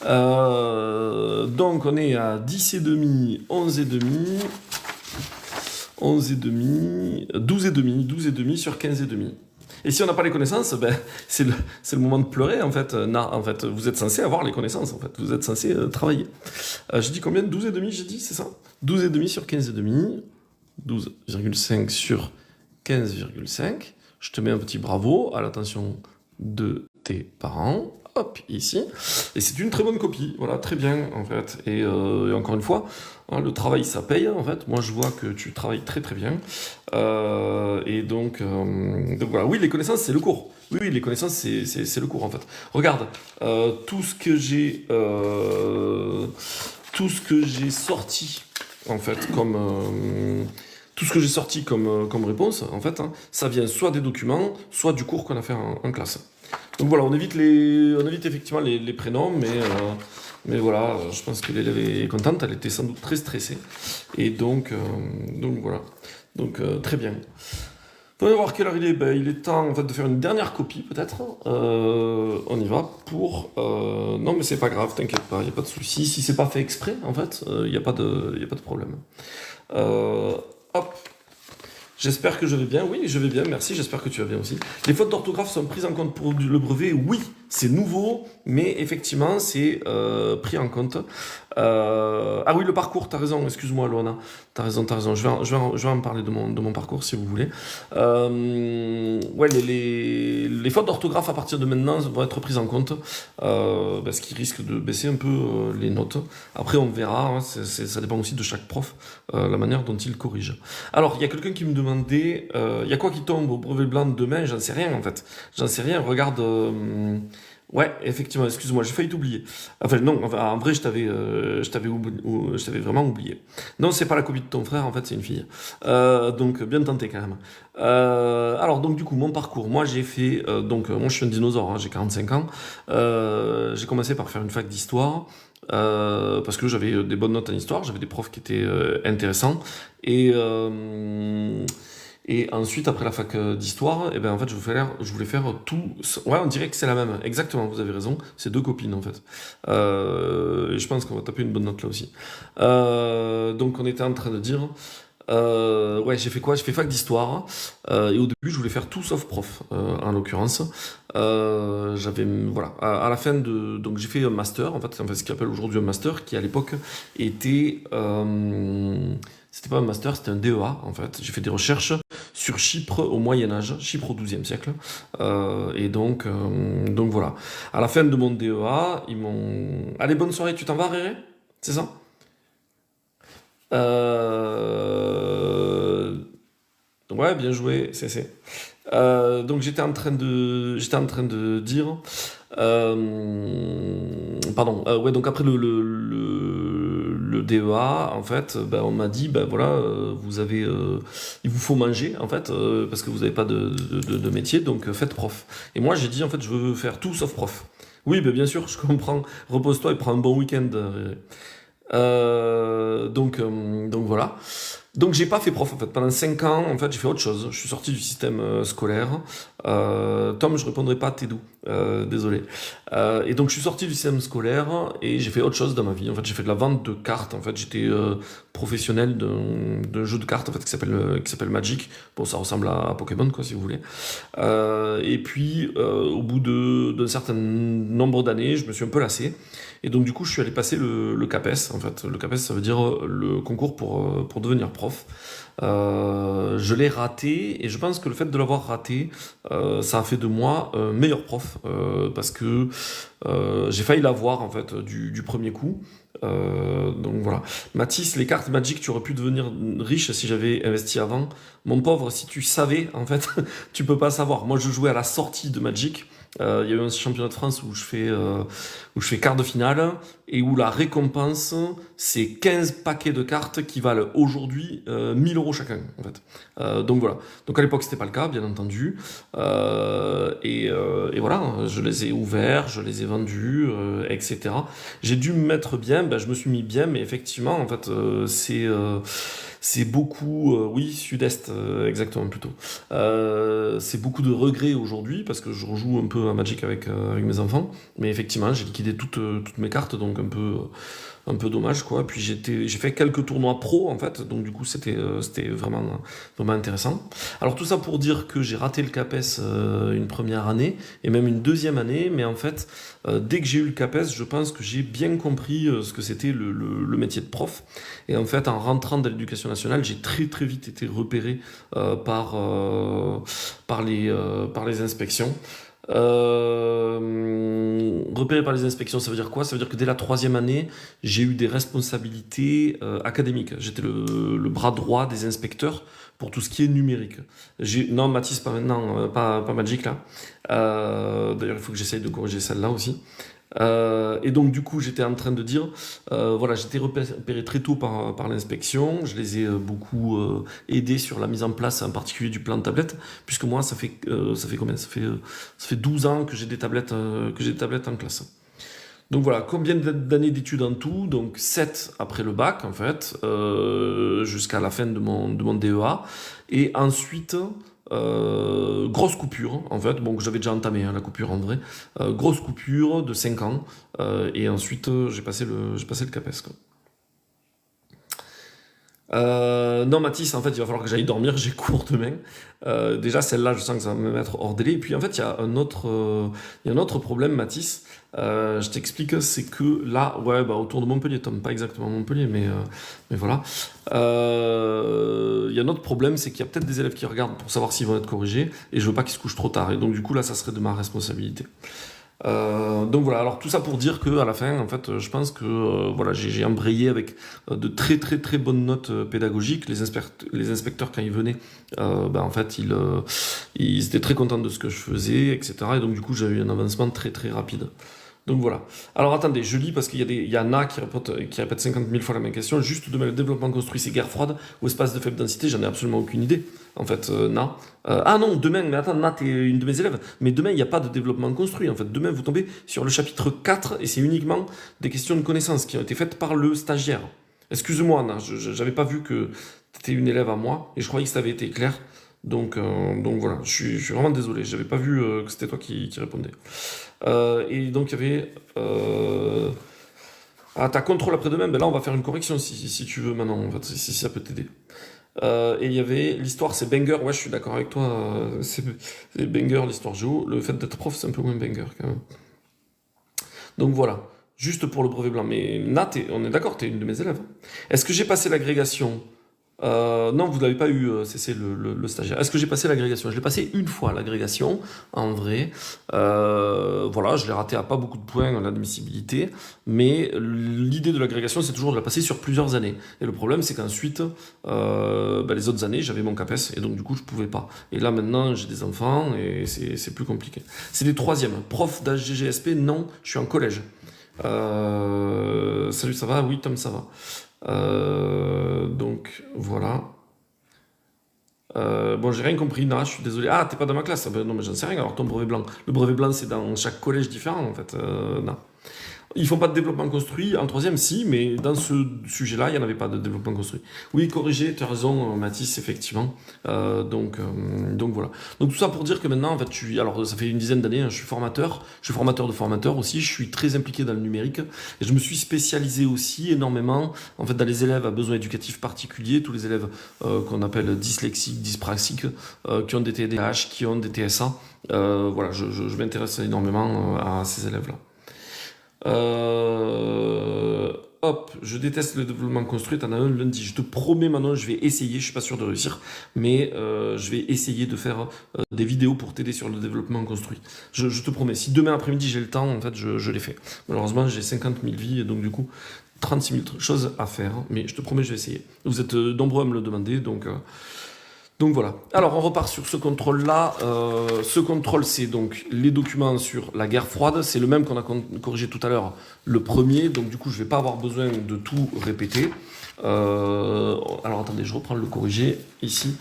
Donc on est à 10,5, 11,5, 11,5, 12,5 sur 15,5. Et si on n'a pas les connaissances, c'est le moment de pleurer, en fait. En fait, vous êtes censé avoir les connaissances, en fait. Vous êtes censé travailler. J'ai dit combien? 12,5, j'ai dit, c'est ça? 12,5 sur 15,5. 12,5 sur 15,5. Je te mets un petit bravo à l'attention de tes parents. Hop, ici. Et c'est une très bonne copie. Voilà, très bien, en fait. Et encore une fois, hein, le travail, ça paye, en fait. Moi, je vois que tu travailles très, très bien. Et donc voilà. Oui, les connaissances, c'est le cours. Oui, les connaissances, c'est le cours, en fait. Regarde, tout ce que j'ai sorti, en fait, tout ce que j'ai sorti comme réponse, en fait, hein, ça vient soit des documents, soit du cours qu'on a fait en classe. Donc voilà, on évite effectivement les prénoms, mais voilà, je pense que l'élève est contente, elle était sans doute très stressée. Et donc voilà. Donc très bien. Voyons voir quelle heure il est. Ben, il est temps en fait de faire une dernière copie peut-être. On y va pour. Non mais c'est pas grave, t'inquiète pas, il y a pas de souci. Si c'est pas fait exprès, en fait, il y a pas de, y a pas de problème. Euh, Hop. J'espère que je vais bien. Oui, je vais bien, merci. J'espère que tu vas bien aussi. Les fautes d'orthographe sont prises en compte pour le brevet. Oui, c'est nouveau, mais effectivement, c'est pris en compte. Ah oui, le parcours, t'as raison. Excuse-moi, Loana. T'as raison, t'as raison. Je vais en parler de mon parcours si vous voulez. Ouais, les fautes d'orthographe à partir de maintenant vont être prises en compte, parce qu'ils risquent de baisser un peu les notes. Après, on verra. Hein, ça dépend aussi de chaque prof, la manière dont il corrige. Alors, il y a quelqu'un qui me demandait, il y a quoi qui tombe au brevet blanc demain? J'en sais rien en fait. J'en sais rien. Regarde. Ouais, effectivement, excuse-moi, j'ai failli t'oublier. Enfin, non, enfin, en vrai, je t'avais vraiment oublié. Non, c'est pas la copie de ton frère, en fait, c'est une fille. Donc, bien tenté quand même. Alors, donc, du coup, mon parcours, moi, j'ai fait. Donc, moi, je suis un dinosaure, hein, j'ai 45 ans. J'ai commencé par faire une fac d'histoire. Parce que j'avais des bonnes notes en histoire, j'avais des profs qui étaient intéressants. Et, et ensuite, après la fac d'histoire, eh ben, en fait, je voulais faire tout. Ouais, on dirait que c'est la même. Exactement, vous avez raison. C'est deux copines, en fait. Et je pense qu'on va taper une bonne note là aussi. Donc, on était en train de dire. Ouais, j'ai fait quoi? J'ai fait fac d'histoire. Et au début, je voulais faire tout sauf prof, en l'occurrence. Voilà. À la fin de. Donc, j'ai fait un master, en fait, ce qu'on appelle aujourd'hui un master, qui à l'époque était. C'était pas un master, c'était un DEA, en fait. J'ai fait des recherches sur Chypre au Moyen-Âge, Chypre au XIIe siècle. Donc voilà. À la fin de mon DEA, ils m'ont. Allez, bonne soirée, tu t'en vas, Réré? C'est ça? Euh, Ouais, bien joué, c'est. Donc j'étais en train de dire, pardon, ouais, donc après le DEA, en fait, ben, on m'a dit, ben voilà, il vous faut manger, en fait, parce que vous n'avez pas de métier, donc faites prof. Et moi, j'ai dit, en fait, je veux faire tout sauf prof. Oui, ben, bien sûr, je comprends. Repose-toi et prends un bon week-end. Donc voilà. Donc j'ai pas fait prof en fait. Pendant 5 ans, en fait, j'ai fait autre chose. Je suis sorti du système scolaire. Tom, je répondrai pas à tes doux. Désolé. Et donc je suis sorti du système scolaire et j'ai fait autre chose dans ma vie. En fait, j'ai fait de la vente de cartes. En fait, j'étais professionnel d'un jeu de cartes en fait qui s'appelle Magic. Bon, ça ressemble à Pokémon quoi, si vous voulez. Et puis au bout d'un certain nombre d'années, je me suis un peu lassé. Et donc du coup, je suis allé passer le CAPES. En fait, le CAPES, ça veut dire le concours pour devenir prof. Je l'ai raté et je pense que le fait de l'avoir raté, ça a fait de moi un meilleur prof parce que j'ai failli l'avoir en fait du premier coup. Donc voilà. Mathis, les cartes Magic, tu aurais pu devenir riche si j'avais investi avant. Mon pauvre, si tu savais, en fait, tu peux pas savoir. Moi, je jouais à la sortie de Magic. Il y a eu un championnat de France où je fais quart de finale et où la récompense, c'est 15 paquets de cartes qui valent aujourd'hui 1000 euros chacun, en fait. Donc voilà. Donc à l'époque, c'était pas le cas, bien entendu. Et voilà, je les ai ouverts, je les ai vendus, etc. J'ai dû me mettre bien, ben, je me suis mis bien, mais effectivement, en fait, c'est beaucoup, oui, sud-est, exactement plutôt. C'est beaucoup de regrets aujourd'hui parce que je rejoue un peu à Magic avec mes enfants, mais effectivement, j'ai liquidé toutes mes cartes, donc un peu dommage quoi. Puis j'ai fait quelques tournois pro en fait, donc du coup c'était vraiment intéressant. Alors tout ça pour dire que j'ai raté le CAPES une première année et même une deuxième année, mais en fait dès que j'ai eu le CAPES, je pense que j'ai bien compris ce que c'était le métier de prof. Et en fait en rentrant dans l'éducation nationale, j'ai très vite été repéré par les inspections. Repéré par les inspections, ça veut dire quoi? Ça veut dire que dès la troisième année, j'ai eu des responsabilités académiques. J'étais le bras droit des inspecteurs pour tout ce qui est numérique. Non, Mathis, pas maintenant, pas Magic là. D'ailleurs, il faut que j'essaye de corriger celle-là aussi. Et donc du coup j'étais en train de dire, voilà, j'étais repéré très tôt par l'inspection, je les ai beaucoup aidés sur la mise en place en particulier du plan de tablette, puisque moi ça fait combien? Ça fait 12 ans que j'ai des tablettes en classe. Donc voilà, combien d'années d'études en tout? Donc 7 après le bac en fait, jusqu'à la fin de mon DEA. Et ensuite, grosse coupure, en fait, bon, que j'avais déjà entamé, hein, la coupure en vrai, grosse coupure de 5 ans, et ensuite j'ai passé le CAPES, quoi. Non, Mathis, en fait, il va falloir que j'aille dormir, j'ai cours demain. Déjà, celle-là, je sens que ça va me mettre hors délai. Et puis, en fait, il y a un autre problème, Mathis. Je t'explique, c'est que là, ouais, bah, autour de Montpellier, Tom, pas exactement Montpellier, mais voilà. Il y a un autre problème, c'est qu'il y a peut-être des élèves qui regardent pour savoir s'ils vont être corrigés, et je veux pas qu'ils se couchent trop tard. Et donc, du coup, là, ça serait de ma responsabilité. Donc voilà, alors tout ça pour dire que à la fin, en fait, je pense que voilà, j'ai embrayé avec de très très très bonnes notes pédagogiques. Les inspecteurs, quand ils venaient, en fait, ils étaient très contents de ce que je faisais, etc. Et donc du coup, j'ai eu un avancement très très rapide. Donc voilà. Alors attendez, je lis parce il y en a qui répètent 50 000 fois la même question. Juste demain, le développement construit, c'est guerre froide ou espace de faible densité, j'en ai absolument aucune idée. En fait, Na. Ah non, demain, mais attends, Na, t'es une de mes élèves. Mais demain, il n'y a pas de développement construit. En fait, demain, vous tombez sur le chapitre 4 et c'est uniquement des questions de connaissances qui ont été faites par le stagiaire. Excuse-moi, Na, j'avais pas vu que t'étais une élève à moi et je croyais que ça avait été clair. Donc voilà, je suis vraiment désolé, j'avais pas vu que c'était toi qui répondais. Et donc il y avait... Ah, t'as contrôle après-demain, ben là on va faire une correction si tu veux maintenant, en fait, si ça peut t'aider. Et il y avait l'histoire, c'est banger, ouais je suis d'accord avec toi, c'est banger l'histoire géo, le fait d'être prof c'est un peu moins banger quand même. Donc voilà, juste pour le brevet blanc, mais Nat, on est d'accord, t'es une de mes élèves. Est-ce que j'ai passé l'agrégation? Non, vous n'avez pas eu, c'est le stagiaire. Est-ce que j'ai passé l'agrégation? Je l'ai passé une fois l'agrégation, en vrai. Voilà, je l'ai raté à pas beaucoup de points à l'admissibilité, mais l'idée de l'agrégation, c'est toujours de la passer sur plusieurs années. Et le problème, c'est qu'ensuite, les autres années, j'avais mon CAPES, et donc du coup, je pouvais pas. Et là, maintenant, j'ai des enfants, et c'est plus compliqué. C'est des troisièmes. Prof d'HGGSP, non, je suis en collège. Salut, ça va? Oui, Tom, ça va. Donc voilà. Bon, j'ai rien compris, non, je suis désolé. Ah, t'es pas dans ma classe? Ah, ben non, mais j'en sais rien. Alors ton brevet blanc. Le brevet blanc, c'est dans chaque collège différent en fait. Non. Ils font pas de développement construit. En troisième, si, mais dans ce sujet-là, il n'y en avait pas de développement construit. Oui, corrigé, tu as raison, Mathis, effectivement. Donc voilà. Donc tout ça pour dire que maintenant, en fait, alors ça fait une dizaine d'années, hein, je suis formateur de formateurs aussi, je suis très impliqué dans le numérique, et je me suis spécialisé aussi énormément, en fait, dans les élèves à besoins éducatifs particuliers, tous les élèves qu'on appelle dyslexiques, dyspraxiques, qui ont des TDAH, qui ont des TSA. Voilà, je m'intéresse énormément à ces élèves-là. Hop, je déteste le développement construit, t'en as un lundi. Je te promets maintenant, je vais essayer, je suis pas sûr de réussir, mais je vais essayer de faire des vidéos pour t'aider sur le développement construit. Je te promets, si demain après-midi j'ai le temps, en fait, je les fais. Malheureusement, j'ai 50 000 vies, et donc du coup, 36 000 choses à faire, mais je te promets, je vais essayer. Vous êtes nombreux à me le demander, donc voilà. Alors on repart sur ce contrôle-là. Ce contrôle, c'est donc les documents sur la guerre froide. C'est le même qu'on a corrigé tout à l'heure, le premier. Donc du coup, je ne vais pas avoir besoin de tout répéter. Alors attendez, je reprends le corrigé ici.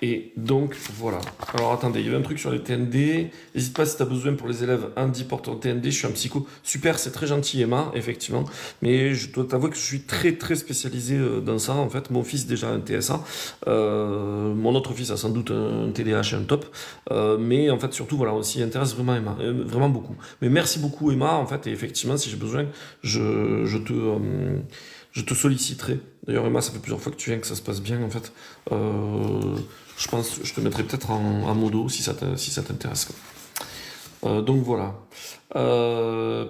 Et donc voilà. Alors attendez, il y avait un truc sur les TND. N'hésite pas si tu as besoin pour les élèves handi porteurs TND. Je suis un psycho. Super, c'est très gentil Emma, effectivement. Mais je dois t'avouer que je suis très très spécialisé dans ça. En fait, mon fils déjà a un TSA. Mon autre fils a sans doute un TDAH et un top. Mais en fait, surtout, voilà, on s'y intéresse vraiment Emma. Vraiment beaucoup. Mais merci beaucoup Emma, en fait. Et effectivement, si j'ai besoin, je te solliciterai. D'ailleurs, Emma, ça fait plusieurs fois que tu viens, que ça se passe bien, en fait. Je pense je te mettrai peut-être en modo si ça t'intéresse. Donc voilà.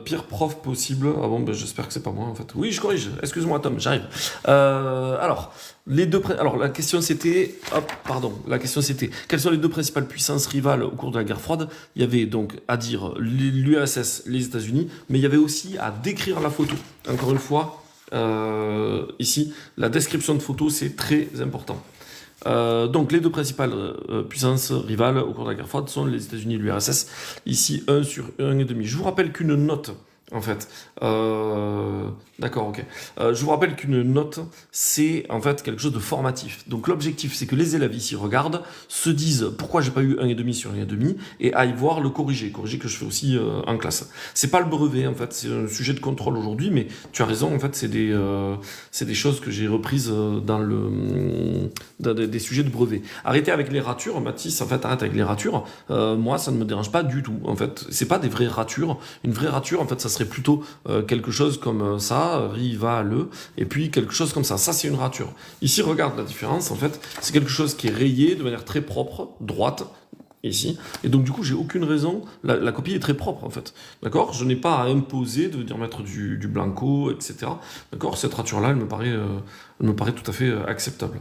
Pire prof possible. Ah bon, ben, j'espère que c'est pas moi, en fait. Oui, je corrige. Excuse-moi, Tom, j'arrive. Alors, la question c'était... Hop, pardon. La question c'était... Quelles sont les deux principales puissances rivales au cours de la guerre froide? Il y avait donc à dire l'URSS, les États-Unis, mais il y avait aussi à décrire la photo. Encore une fois... ici, la description de photo, c'est très important. Donc, les deux principales puissances rivales au cours de la guerre froide sont les États-Unis et l'URSS. Ici, 1 sur 1,5. Je vous rappelle qu'une note en fait. D'accord, ok. Je vous rappelle qu'une note, c'est en fait quelque chose de formatif. Donc l'objectif, c'est que les élèves ici regardent, se disent pourquoi j'ai pas eu 1,5 sur 1,5 et aillent voir le corrigé que je fais aussi en classe. C'est pas le brevet, en fait, c'est un sujet de contrôle aujourd'hui, mais tu as raison, en fait, c'est des choses que j'ai reprises dans des sujets de brevet. Arrêtez avec les ratures, Mathis, en fait, arrête avec les ratures. Moi, ça ne me dérange pas du tout. En fait, c'est pas des vraies ratures. Une vraie rature, en fait, ça serait plutôt quelque chose comme ça, rival, et puis quelque chose comme ça. Ça, c'est une rature. Ici, regarde la différence, en fait. C'est quelque chose qui est rayé de manière très propre, droite, ici. Et donc, du coup, j'ai aucune raison. La copie est très propre, en fait. D'accord? Je n'ai pas à imposer de venir mettre du blanco, etc. D'accord? Cette rature-là, elle me paraît tout à fait acceptable.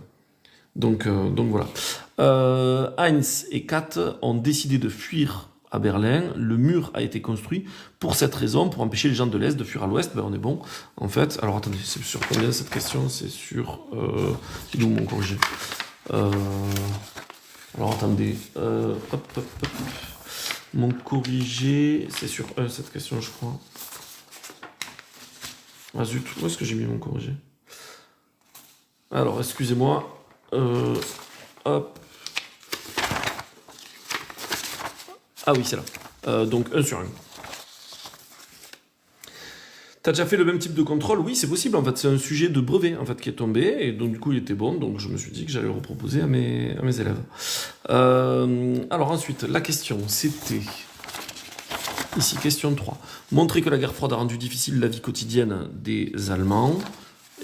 Donc voilà. Heinz et Kat ont décidé de fuir à Berlin. Le mur a été construit pour cette raison, pour empêcher les gens de l'Est de fuir à l'Ouest. Ben on est bon. En fait, alors attendez, c'est sur combien cette question? C'est sur... c'est où mon corrigé? Alors attendez. Hop. Mon corrigé, c'est sur 1 cette question, je crois. Ah zut, où est-ce que j'ai mis mon corrigé? Alors, excusez-moi. Hop. Ah oui, c'est là. Donc 1 sur 1. T'as déjà fait le même type de contrôle? Oui, c'est possible. En fait, c'est un sujet de brevet en fait qui est tombé et donc du coup il était bon. Donc je me suis dit que j'allais le reproposer à mes élèves. Alors ensuite, la question, c'était ici question 3. Montrer que la guerre froide a rendu difficile la vie quotidienne des Allemands.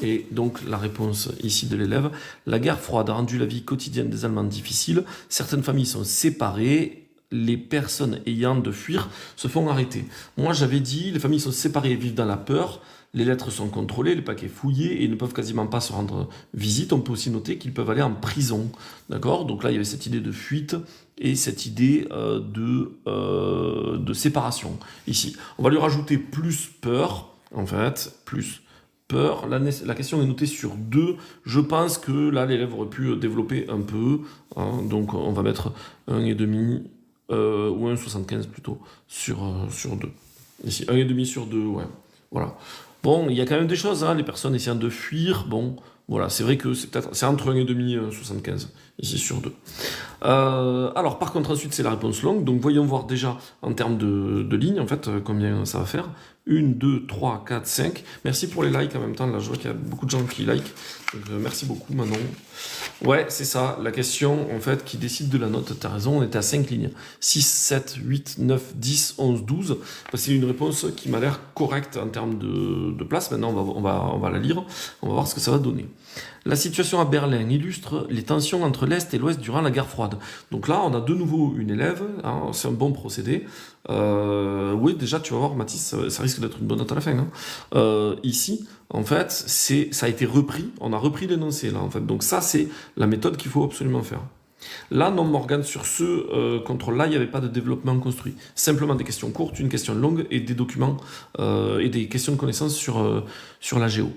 Et donc la réponse ici de l'élève, la guerre froide a rendu la vie quotidienne des Allemands difficile. Certaines familles sont séparées. Les personnes ayant de fuir se font arrêter. Moi, j'avais dit, les familles sont séparées et vivent dans la peur, les lettres sont contrôlées, les paquets fouillés et ne peuvent quasiment pas se rendre visite. On peut aussi noter qu'ils peuvent aller en prison. D'accord? Donc là, il y avait cette idée de fuite et cette idée de séparation, ici. On va lui rajouter plus peur, en fait, plus peur. La question est notée sur 2. Je pense que là, l'élève aurait pu développer un peu. Hein, donc, on va mettre 1,5... ou 1,75 plutôt sur 2. Ici, 1,5 sur 2, ouais. Voilà. Bon, il y a quand même des choses, hein, les personnes essayant de fuir, bon, voilà, c'est vrai que c'est entre 1,5 et 75, ici sur 2. Alors, par contre, ensuite, c'est la réponse longue, donc voyons voir déjà en termes de lignes, en fait, combien ça va faire. 1, 2, 3, 4, 5. Merci pour les likes en même temps, là, je vois qu'il y a beaucoup de gens qui like, donc merci beaucoup, Manon. Ouais, c'est ça, la question, en fait, qui décide de la note, t'as raison, on était à 5 lignes. 6, 7, 8, 9, 10, 11, 12. C'est une réponse qui m'a l'air correcte en termes de place. Maintenant, on va la lire, on va voir ce que ça va donner. La situation à Berlin illustre les tensions entre l'Est et l'Ouest durant la guerre froide. Donc là, on a de nouveau une élève, hein, c'est un bon procédé. Oui, déjà, tu vas voir, Mathis, ça risque d'être une bonne note à la fin. Hein. Ici, en fait, ça a été repris, on a repris l'énoncé, là, en fait. Donc ça, c'est la méthode qu'il faut absolument faire. Là, non, Morgane, sur ce contrôle-là, il n'y avait pas de développement construit. Simplement des questions courtes, une question longue et des documents et des questions de connaissances sur la géo.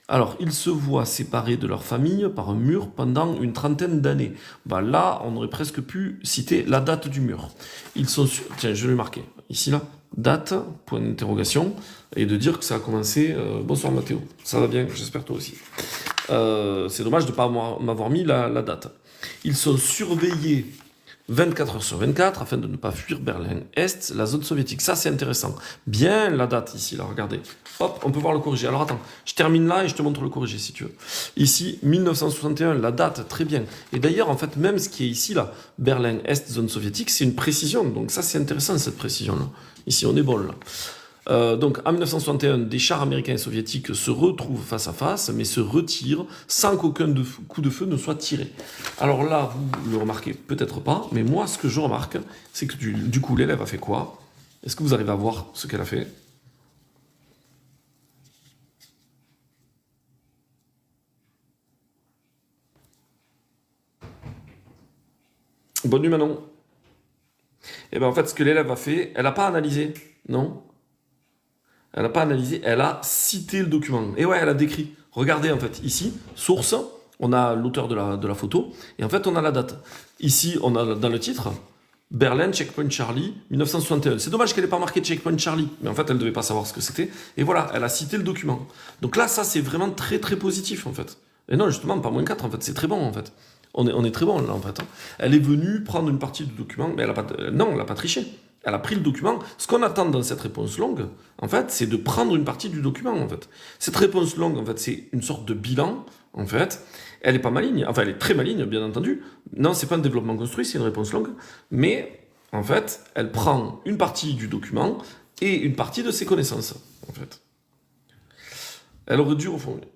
Alors, ils se voient séparés de leur famille par un mur pendant une trentaine d'années. Bah là, on aurait presque pu citer la date du mur. Ils sont tiens, je vais le marquer. Ici, là. Date, point d'interrogation, et de dire que ça a commencé. Bonsoir Mathéo, ça va bien, j'espère toi aussi. C'est dommage de ne pas m'avoir mis la date. Ils sont surveillés 24 heures sur 24 afin de ne pas fuir Berlin-Est, la zone soviétique. Ça, c'est intéressant. Bien la date ici, là, regardez. Hop, on peut voir le corrigé. Alors attends, je termine là et je te montre le corrigé si tu veux. Ici, 1961, la date, très bien. Et d'ailleurs, en fait, même ce qui est ici, là, Berlin-Est, zone soviétique, c'est une précision. Donc ça, c'est intéressant, cette précision-là. Ici, on est bon, là. Donc en 1961, des chars américains et soviétiques se retrouvent face à face, mais se retirent sans qu'aucun coup de feu ne soit tiré. Alors là, vous le remarquez peut-être pas, mais moi, ce que je remarque, c'est que du coup, l'élève a fait quoi? Est-ce que vous arrivez à voir ce qu'elle a fait? Bonne nuit, Manon. Et bien en fait, ce que l'élève a fait, elle n'a pas analysé, non? Elle n'a pas analysé, elle a cité le document. Et ouais, elle a décrit. Regardez, en fait, ici, source, on a l'auteur de la photo, et en fait, on a la date. Ici, on a dans le titre, Berlin, Checkpoint Charlie, 1961. C'est dommage qu'elle n'ait pas marqué Checkpoint Charlie, mais en fait, elle ne devait pas savoir ce que c'était. Et voilà, elle a cité le document. Donc là, ça, c'est vraiment très, très positif, en fait. Et non, justement, pas moins 4, en fait, c'est très bon, en fait. On est très bon, là, en fait. Hein. Elle est venue prendre une partie du document, mais non, elle n'a pas triché. Elle a pris le document. Ce qu'on attend dans cette réponse longue, en fait, c'est de prendre une partie du document, en fait. Cette réponse longue, en fait, c'est une sorte de bilan, en fait. Elle est pas maligne, enfin, elle est très maligne, bien entendu. Non, c'est pas un développement construit, c'est une réponse longue. Mais, en fait, elle prend une partie du document et une partie de ses connaissances, en fait. Elle aurait dû reformuler.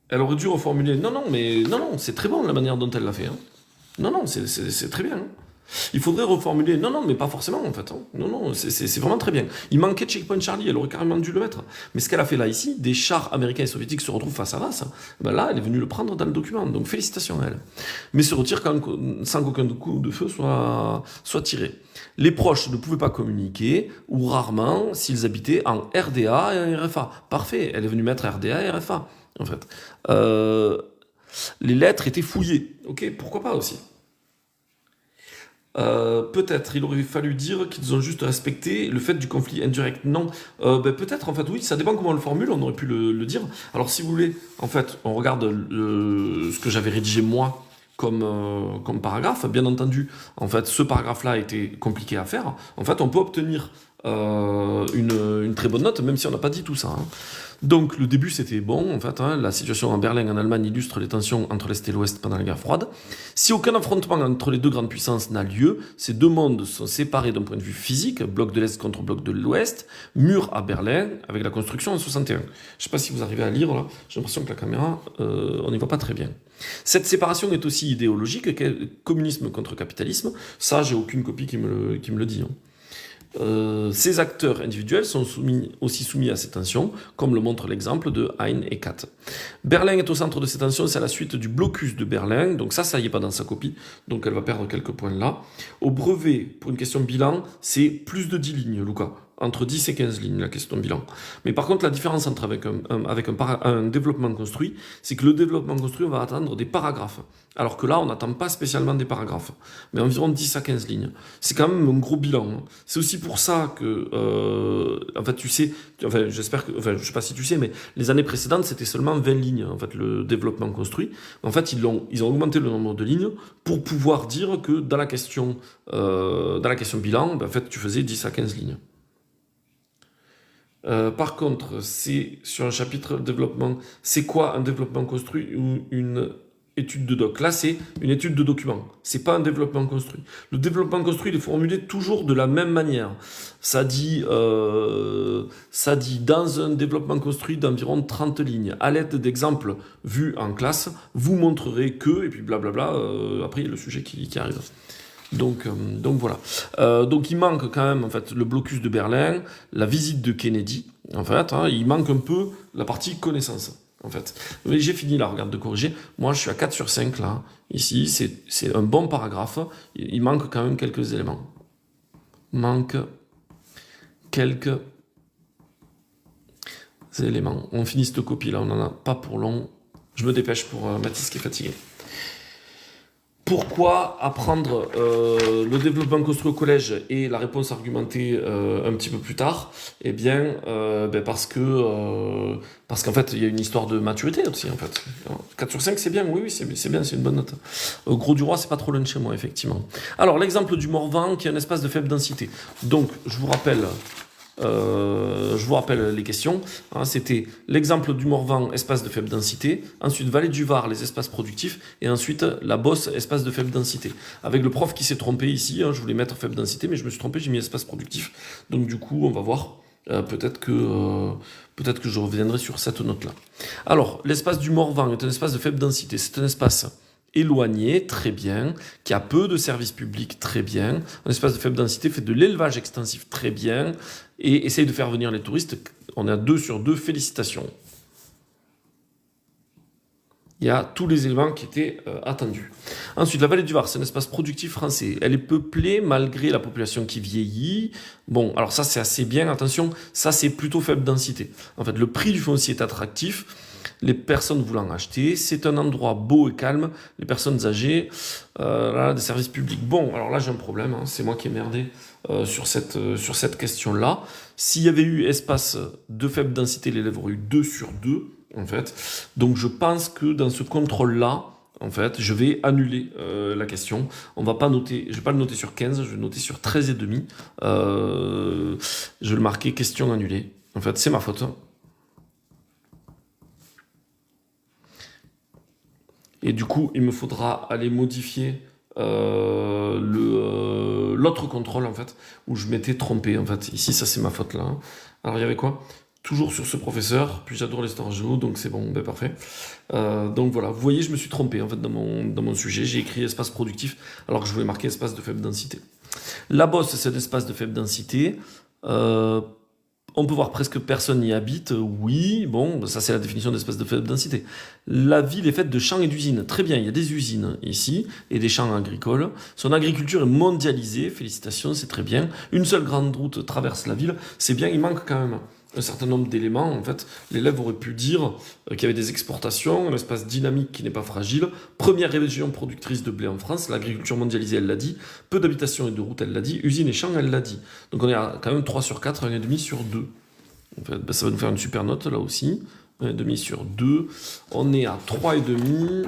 Elle aurait dû reformuler. Non, non, mais non, c'est très bon la manière dont elle l'a fait. Hein. Non, c'est très bien. Hein. Il faudrait reformuler. Non, mais pas forcément en fait. Hein. Non, c'est vraiment très bien. Il manquait Checkpoint Charlie, elle aurait carrément dû le mettre. Mais ce qu'elle a fait là ici, des chars américains et soviétiques se retrouvent face à face. Ben là, elle est venue le prendre dans le document. Donc félicitations à elle. Mais se retire sans qu'aucun coup de feu soit tiré. Les proches ne pouvaient pas communiquer, ou rarement, s'ils habitaient en RDA et en RFA. Parfait, elle est venue mettre RDA et RFA. En fait. Les lettres étaient fouillées. Ok, pourquoi pas aussi. Peut-être, il aurait fallu dire qu'ils ont juste respecté le fait du conflit indirect. Non, peut-être, en fait, oui, ça dépend comment on le formule, on aurait pu le dire. Alors, si vous voulez, en fait, on regarde ce que j'avais rédigé moi comme paragraphe. Bien entendu, en fait, ce paragraphe-là était compliqué à faire. En fait, on peut obtenir une très bonne note, même si on n'a pas dit tout ça. Hein. Donc le début c'était bon, en fait, hein, la situation en Berlin en Allemagne illustre les tensions entre l'Est et l'Ouest pendant la guerre froide. Si aucun affrontement entre les deux grandes puissances n'a lieu, ces deux mondes sont séparés d'un point de vue physique, bloc de l'Est contre bloc de l'Ouest, mur à Berlin, avec la construction en 61. Je ne sais pas si vous arrivez à lire là, j'ai l'impression que la caméra, on n'y voit pas très bien. Cette séparation est aussi idéologique, communisme contre capitalisme, ça j'ai aucune copie qui me le dit. Hein. Ces acteurs individuels sont aussi soumis à ces tensions, comme le montre l'exemple de Hein et Katt. Berlin est au centre de ces tensions, c'est à la suite du blocus de Berlin, donc ça y est pas dans sa copie, donc elle va perdre quelques points là. Au brevet, pour une question bilan, c'est plus de 10 lignes, Luca. Entre 10 et 15 lignes, la question bilan. Mais par contre, la différence entre avec un développement construit, c'est que le développement construit, on va attendre des paragraphes. Alors que là, on n'attend pas spécialement des paragraphes, mais environ 10 à 15 lignes. C'est quand même un gros bilan. Hein. C'est aussi pour ça que, en fait, tu sais, enfin, j'espère que, enfin, je sais pas si tu sais, mais les années précédentes, c'était seulement 20 lignes, en fait, le développement construit. En fait, ils ont augmenté le nombre de lignes pour pouvoir dire que dans la question bilan, ben, en fait, tu faisais 10 à 15 lignes. Par contre, c'est sur un chapitre développement, c'est quoi un développement construit ou une étude de doc? Là, c'est une étude de document. C'est pas un développement construit. Le développement construit, il est formulé toujours de la même manière. Ça dit dans un développement construit d'environ 30 lignes. À l'aide d'exemples vus en classe, vous montrerez que, et puis blablabla, après il y a le sujet qui arrive. Donc voilà. Donc il manque quand même en fait le blocus de Berlin, la visite de Kennedy. En fait, hein, il manque un peu la partie connaissance. En fait, mais j'ai fini là. Regarde de corriger. Moi, je suis à 4 sur 5 là. Ici, c'est un bon paragraphe. Il manque quand même quelques éléments. Manque quelques éléments. On finit cette copie là. On n'en a pas pour long. Je me dépêche pour Mathis qui est fatigué. Pourquoi apprendre le développement construit au collège et la réponse argumentée un petit peu plus tard? Eh bien, parce qu'en fait, il y a une histoire de maturité aussi, en fait. 4 sur 5, c'est bien, oui, c'est bien, c'est une bonne note. Gros du Roi, c'est pas trop loin de chez moi, effectivement. Alors, l'exemple du Morvan, qui est un espace de faible densité. Donc, je vous rappelle les questions. Hein, c'était l'exemple du Morvan, espace de faible densité. Ensuite, Vallée du Var, les espaces productifs. Et ensuite, la Bosse, espace de faible densité. Avec le prof qui s'est trompé ici, hein, je voulais mettre faible densité, mais je me suis trompé, j'ai mis espace productif. Donc du coup, on va voir. Peut-être que je reviendrai sur cette note-là. Alors, l'espace du Morvan est un espace de faible densité. C'est un espace éloigné, très bien, qui a peu de services publics, très bien. Un espace de faible densité fait de l'élevage extensif, très bien, et essaye de faire venir les touristes. On est à 2 sur 2, félicitations. Il y a tous les éléments qui étaient attendus. Ensuite, la vallée du Var, c'est un espace productif français. Elle est peuplée malgré la population qui vieillit. Bon, alors ça, c'est assez bien. Attention, ça, c'est plutôt faible densité. En fait, le prix du foncier est attractif. les personnes voulant acheter. C'est un endroit beau et calme. Les personnes âgées, là, des services publics. Bon, alors là, j'ai un problème. Hein, c'est moi qui ai merdé sur cette question-là. S'il y avait eu espace de faible densité, l'élève aurait eu 2 sur 2, en fait. Donc, je pense que dans ce contrôle-là, en fait, je vais annuler la question. On va pas noter, je vais pas le noter sur 15, je vais le noter sur 13,5. Je vais le marquer question annulée. En fait, c'est ma faute. Et du coup, il me faudra aller modifier l'autre contrôle, en fait, où je m'étais trompé, en fait. Ici, ça, c'est ma faute, là. Alors, il y avait quoi? Toujours sur ce professeur, puis j'adore l'histoire géo, donc c'est bon, ben parfait. Donc voilà, vous voyez, je me suis trompé en fait dans mon sujet, j'ai écrit espace productif alors que je voulais marquer espace de faible densité. La Bosse, c'est un espace de faible densité. On peut voir presque personne n'y habite, oui, bon, ça c'est la définition d'espace de faible densité. La ville est faite de champs et d'usines, très bien, il y a des usines ici, et des champs agricoles. Son agriculture est mondialisée, félicitations, c'est très bien. Une seule grande route traverse la ville, c'est bien, il manque quand même un certain nombre d'éléments. En fait, l'élève aurait pu dire qu'il y avait des exportations, un espace dynamique qui n'est pas fragile, première région productrice de blé en France, l'agriculture mondialisée, elle l'a dit, peu d'habitations et de routes, elle l'a dit, usines et champs, elle l'a dit. Donc on est à quand même 3 sur 4, 1,5 sur 2. En fait, ben ça va nous faire une super note là aussi. 1,5 sur 2. On est à 3,5,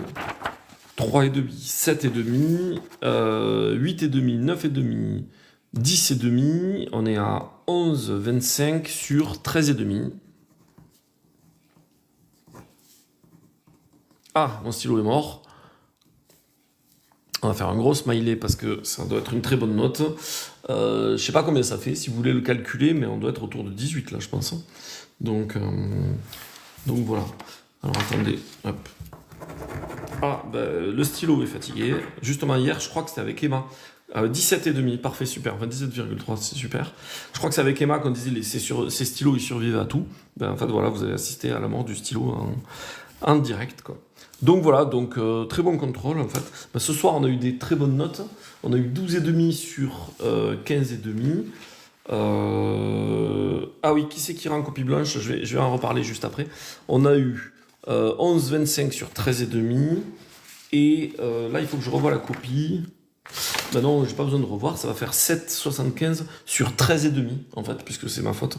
3,5, 7,5, 8,5, 9,5, 10,5, on est à 11,25 sur 13,5. Ah, mon stylo est mort. On va faire un gros smiley parce que ça doit être une très bonne note. Je sais pas combien ça fait, si vous voulez le calculer, mais on doit être autour de 18 là, je pense. Donc voilà. Alors attendez, hop. Ah, ben, le stylo est fatigué. Justement, hier, je crois que c'était avec Emma. 17,5, parfait, super. Enfin, 17,3, c'est super. Je crois que c'est avec Emma qu'on disait ces stylos, ils survivent à tout. Ben, en fait, voilà, vous avez assisté à la mort du stylo en direct, quoi. Donc voilà, donc très bon contrôle, en fait. Ben, ce soir, on a eu des très bonnes notes. On a eu 12,5 sur 15,5. Ah oui, qui c'est qui rend copie blanche? Je vais en reparler juste après. On a eu 11,25 sur 13,5. Et là, il faut que je revoie la copie. Ben non, j'ai pas besoin de revoir, ça va faire 7,75 sur 13,5 en fait, puisque c'est ma faute.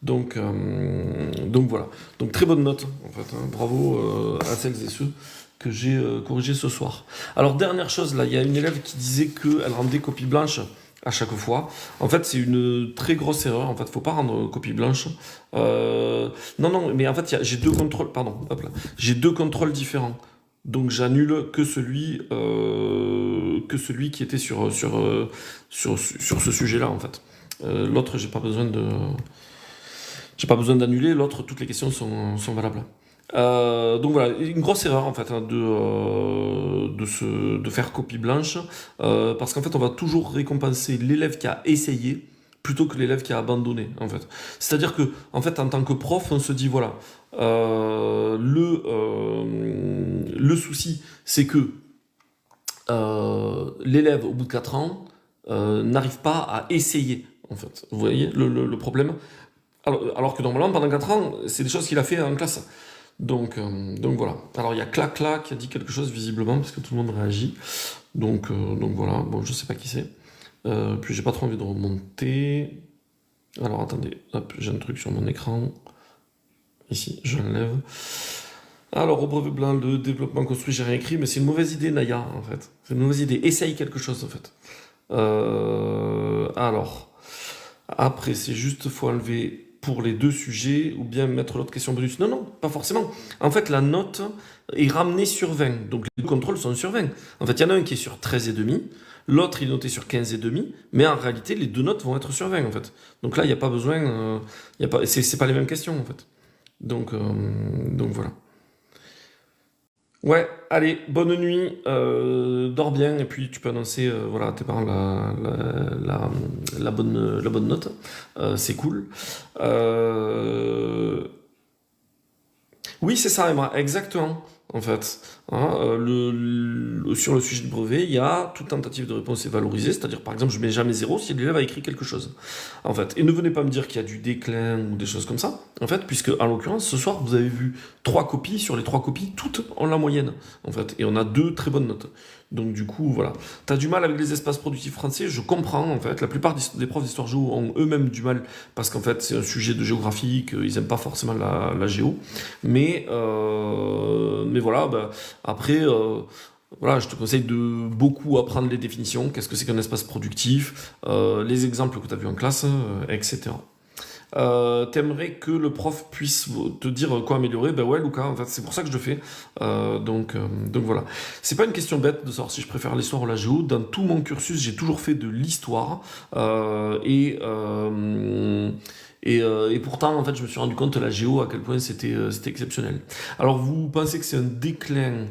Donc voilà. Donc très bonne note, en fait. Hein. Bravo à celles et ceux que j'ai corrigé ce soir. Alors dernière chose, là, il y a une élève qui disait qu'elle rendait copie blanche à chaque fois. En fait, c'est une très grosse erreur. En fait, faut pas rendre copie blanche. Non, mais en fait, j'ai deux contrôles. Pardon, hop là. J'ai deux contrôles différents. Donc j'annule que celui qui était sur ce sujet-là en fait. L'autre, j'ai pas besoin d'annuler. L'autre, toutes les questions sont valables. Donc voilà, une grosse erreur en fait hein, de faire copie blanche parce qu'en fait on va toujours récompenser l'élève qui a essayé plutôt que l'élève qui a abandonné en fait. C'est-à-dire que en fait en tant que prof on se dit voilà le souci c'est que l'élève au bout de 4 ans n'arrive pas à essayer en fait. Vous voyez le problème alors que normalement pendant 4 ans c'est des choses qu'il a fait en classe. Donc voilà. Alors il y a Clacla qui a dit quelque chose visiblement parce que tout le monde réagit. Donc voilà. Bon, je sais pas qui c'est. Puis j'ai pas trop envie de remonter. Alors attendez, hop, j'ai un truc sur mon écran. Ici, je l'enlève. Alors au brevet blanc, le développement construit, j'ai rien écrit, mais c'est une mauvaise idée, Naya, en fait. C'est une mauvaise idée. Essaye quelque chose, en fait. Alors, après, c'est juste, faut enlever pour les deux sujets, ou bien mettre l'autre question bonus. Non, pas forcément. En fait, la note est ramenée sur 20. Donc, les deux contrôles sont sur 20. En fait, il y en a un qui est sur 13,5, l'autre est noté sur 15,5, mais en réalité, les deux notes vont être sur 20, en fait. Donc là, il n'y a pas besoin... c'est pas les mêmes questions, en fait. Donc voilà. Ouais, allez, bonne nuit, dors bien, et puis tu peux annoncer voilà, à tes parents la bonne note, c'est cool. Oui, c'est ça, Emma, exactement. en fait. Hein, sur le sujet de brevet, il y a toute tentative de réponse est valorisée, c'est-à-dire par exemple je mets jamais 0 si l'élève a écrit quelque chose. En fait. Et ne venez pas me dire qu'il y a du déclin ou des choses comme ça, en fait, puisque en l'occurrence ce soir vous avez vu 3 copies, sur les 3 copies, toutes ont la moyenne, en fait, et on a 2 très bonnes notes. Donc du coup, voilà. T'as du mal avec les espaces productifs français, je comprends, en fait. La plupart des profs d'histoire géo ont eux-mêmes du mal, parce qu'en fait, c'est un sujet de géographie, qu'ils aiment pas forcément la géo. Mais voilà, bah, après, voilà, je te conseille de beaucoup apprendre les définitions, qu'est-ce que c'est qu'un espace productif, les exemples que tu as vus en classe, etc. T'aimerais que le prof puisse te dire quoi améliorer? Ben ouais, Lucas, en fait, c'est pour ça que je le fais. Donc voilà. C'est pas une question bête de savoir si je préfère l'histoire ou la géo. Dans tout mon cursus, j'ai toujours fait de l'histoire. Et pourtant, en fait, je me suis rendu compte, la géo, à quel point c'était exceptionnel. Alors, vous pensez que c'est un déclin?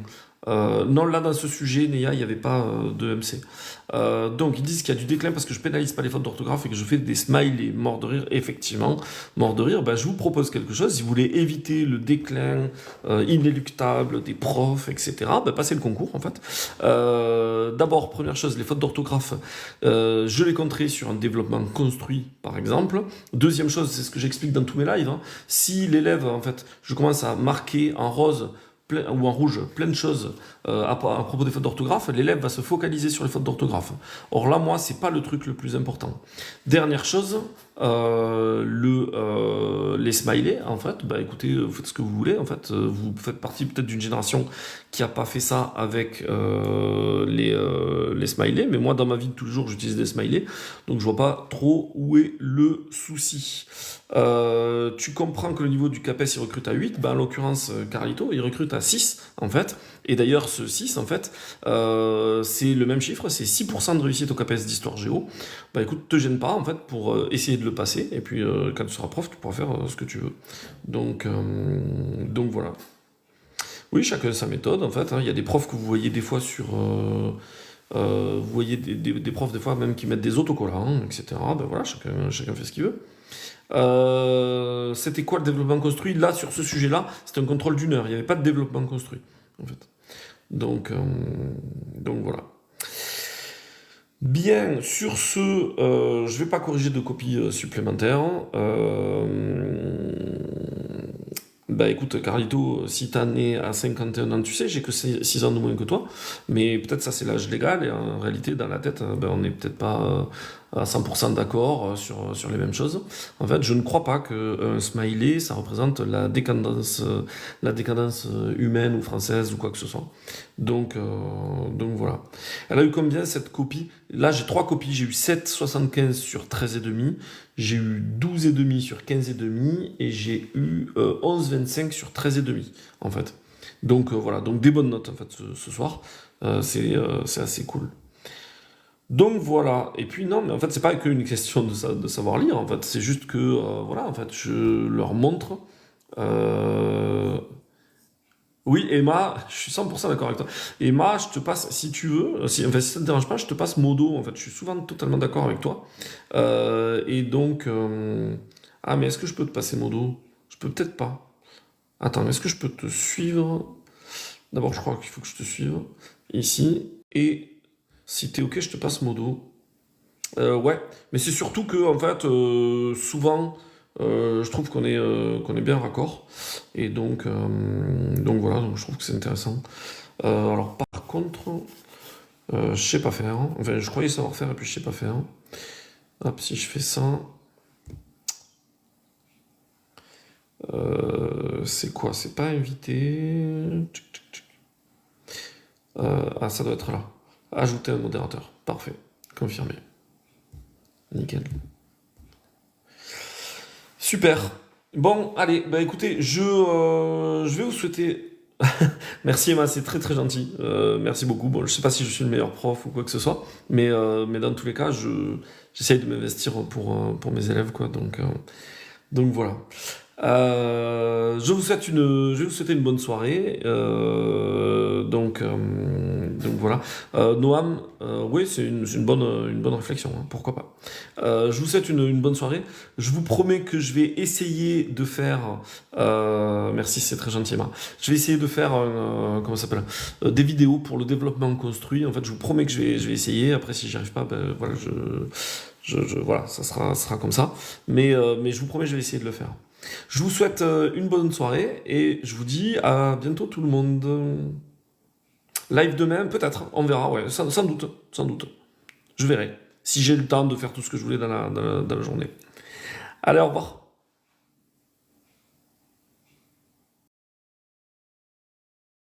Non, là, dans ce sujet, Néa, il n'y avait pas de MC. Donc, ils disent qu'il y a du déclin parce que je pénalise pas les fautes d'orthographe et que je fais des smileys morts de rire. Effectivement, mort de rire. Ben, je vous propose quelque chose. Si vous voulez éviter le déclin inéluctable des profs, etc., ben, passez le concours, en fait. D'abord, première chose, les fautes d'orthographe, je les compterai sur un développement construit, par exemple. Deuxième chose, c'est ce que j'explique dans tous mes lives. Hein. Si l'élève, en fait, je commence à marquer en rose ou en rouge, plein de choses à propos des fautes d'orthographe, l'élève va se focaliser sur les fautes d'orthographe. Or là, moi, c'est pas le truc le plus important. Dernière chose, les smileys, en fait, bah écoutez, vous faites ce que vous voulez, en fait, vous faites partie peut-être d'une génération qui a pas fait ça avec les smileys, mais moi, dans ma vie de tous les jours, j'utilise des smileys, donc je vois pas trop où est le souci. Tu comprends que le niveau du CAPES il recrute à 8, ben en l'occurrence Carlito il recrute à 6 en fait, et d'ailleurs ce 6 en fait c'est le même chiffre, c'est 6% de réussite au CAPES d'histoire géo. Bah écoute, te gêne pas en fait pour essayer de le passer, et puis quand tu seras prof tu pourras faire ce que tu veux. Donc voilà. Oui, chacun sa méthode en fait, hein. Il y a des profs que vous voyez des fois sur... vous voyez des profs des fois même qui mettent des autocollants, etc. Ben voilà, chacun fait ce qu'il veut. C'était quoi le développement construit? Là, sur ce sujet-là, c'était un contrôle d'1 heure. Il n'y avait pas de développement construit, en fait. Donc voilà. Bien, sur ce, je vais pas corriger de copies supplémentaires. Bah écoute, Carlito, si t'as né à 51 ans, tu sais, j'ai que 6 ans de moins que toi, mais peut-être ça c'est l'âge légal, et en réalité, dans la tête, ben, on n'est peut-être pas à 100% d'accord sur les mêmes choses. En fait, je ne crois pas qu'un smiley, ça représente la décadence humaine ou française ou quoi que ce soit. Donc voilà. Elle a eu combien cette copie? Là, j'ai 3 copies, j'ai eu 7,75 sur 13,5, j'ai eu 12,5 sur 15,5 et j'ai eu 11,25 sur 13,5 en fait. Donc voilà, donc des bonnes notes en fait ce soir. C'est assez cool. Donc voilà, et puis non, mais en fait c'est pas qu'une question de savoir lire, en fait, c'est juste que voilà, en fait, je leur montre. euh, Oui, Emma, je suis 100% d'accord avec toi. Emma, je te passe, si tu veux, enfin, si ça te dérange pas, je te passe Modo, en fait, je suis souvent totalement d'accord avec toi. Et donc, ah, mais est-ce que je peux te passer Modo? Je peux peut-être pas. Attends, est-ce que je peux te suivre? D'abord, je crois qu'il faut que je te suive ici. Et si t'es ok, je te passe Modo. Ouais, mais c'est surtout que, en fait, souvent, je trouve qu'on est bien raccord. Et donc voilà, donc je trouve que c'est intéressant. Alors, par contre, je sais pas faire. Enfin, je croyais savoir faire et puis je sais pas faire. Hop, si je fais ça. C'est quoi? C'est pas invité. Tchic, tchic, tchic. Ah, ça doit être là. Ajouter un modérateur. Parfait. Confirmé. Nickel. Super. Bon, allez, bah écoutez, je vais vous souhaiter. Merci Emma, c'est très très gentil. Merci beaucoup. Bon, je sais pas si je suis le meilleur prof ou quoi que ce soit, mais dans tous les cas, j'essaye de m'investir pour mes élèves, quoi. Donc voilà. Je vais vous souhaiter une bonne soirée. Donc voilà. Noam, oui, c'est une bonne réflexion, hein, pourquoi pas. Je vous souhaite une bonne soirée. Je vous promets que je vais essayer de faire. Merci, c'est très gentil, Emma. Je vais essayer de faire comment ça s'appelle des vidéos pour le développement construit. En fait, je vous promets que je vais essayer. Après, si j'y arrive pas, ben, voilà, voilà, ça sera comme ça. Mais je vous promets, je vais essayer de le faire. Je vous souhaite une bonne soirée et je vous dis à bientôt tout le monde. Live demain, peut-être, on verra, ouais, sans doute, sans doute. Je verrai. Si j'ai le temps de faire tout ce que je voulais dans la journée. Allez, au revoir.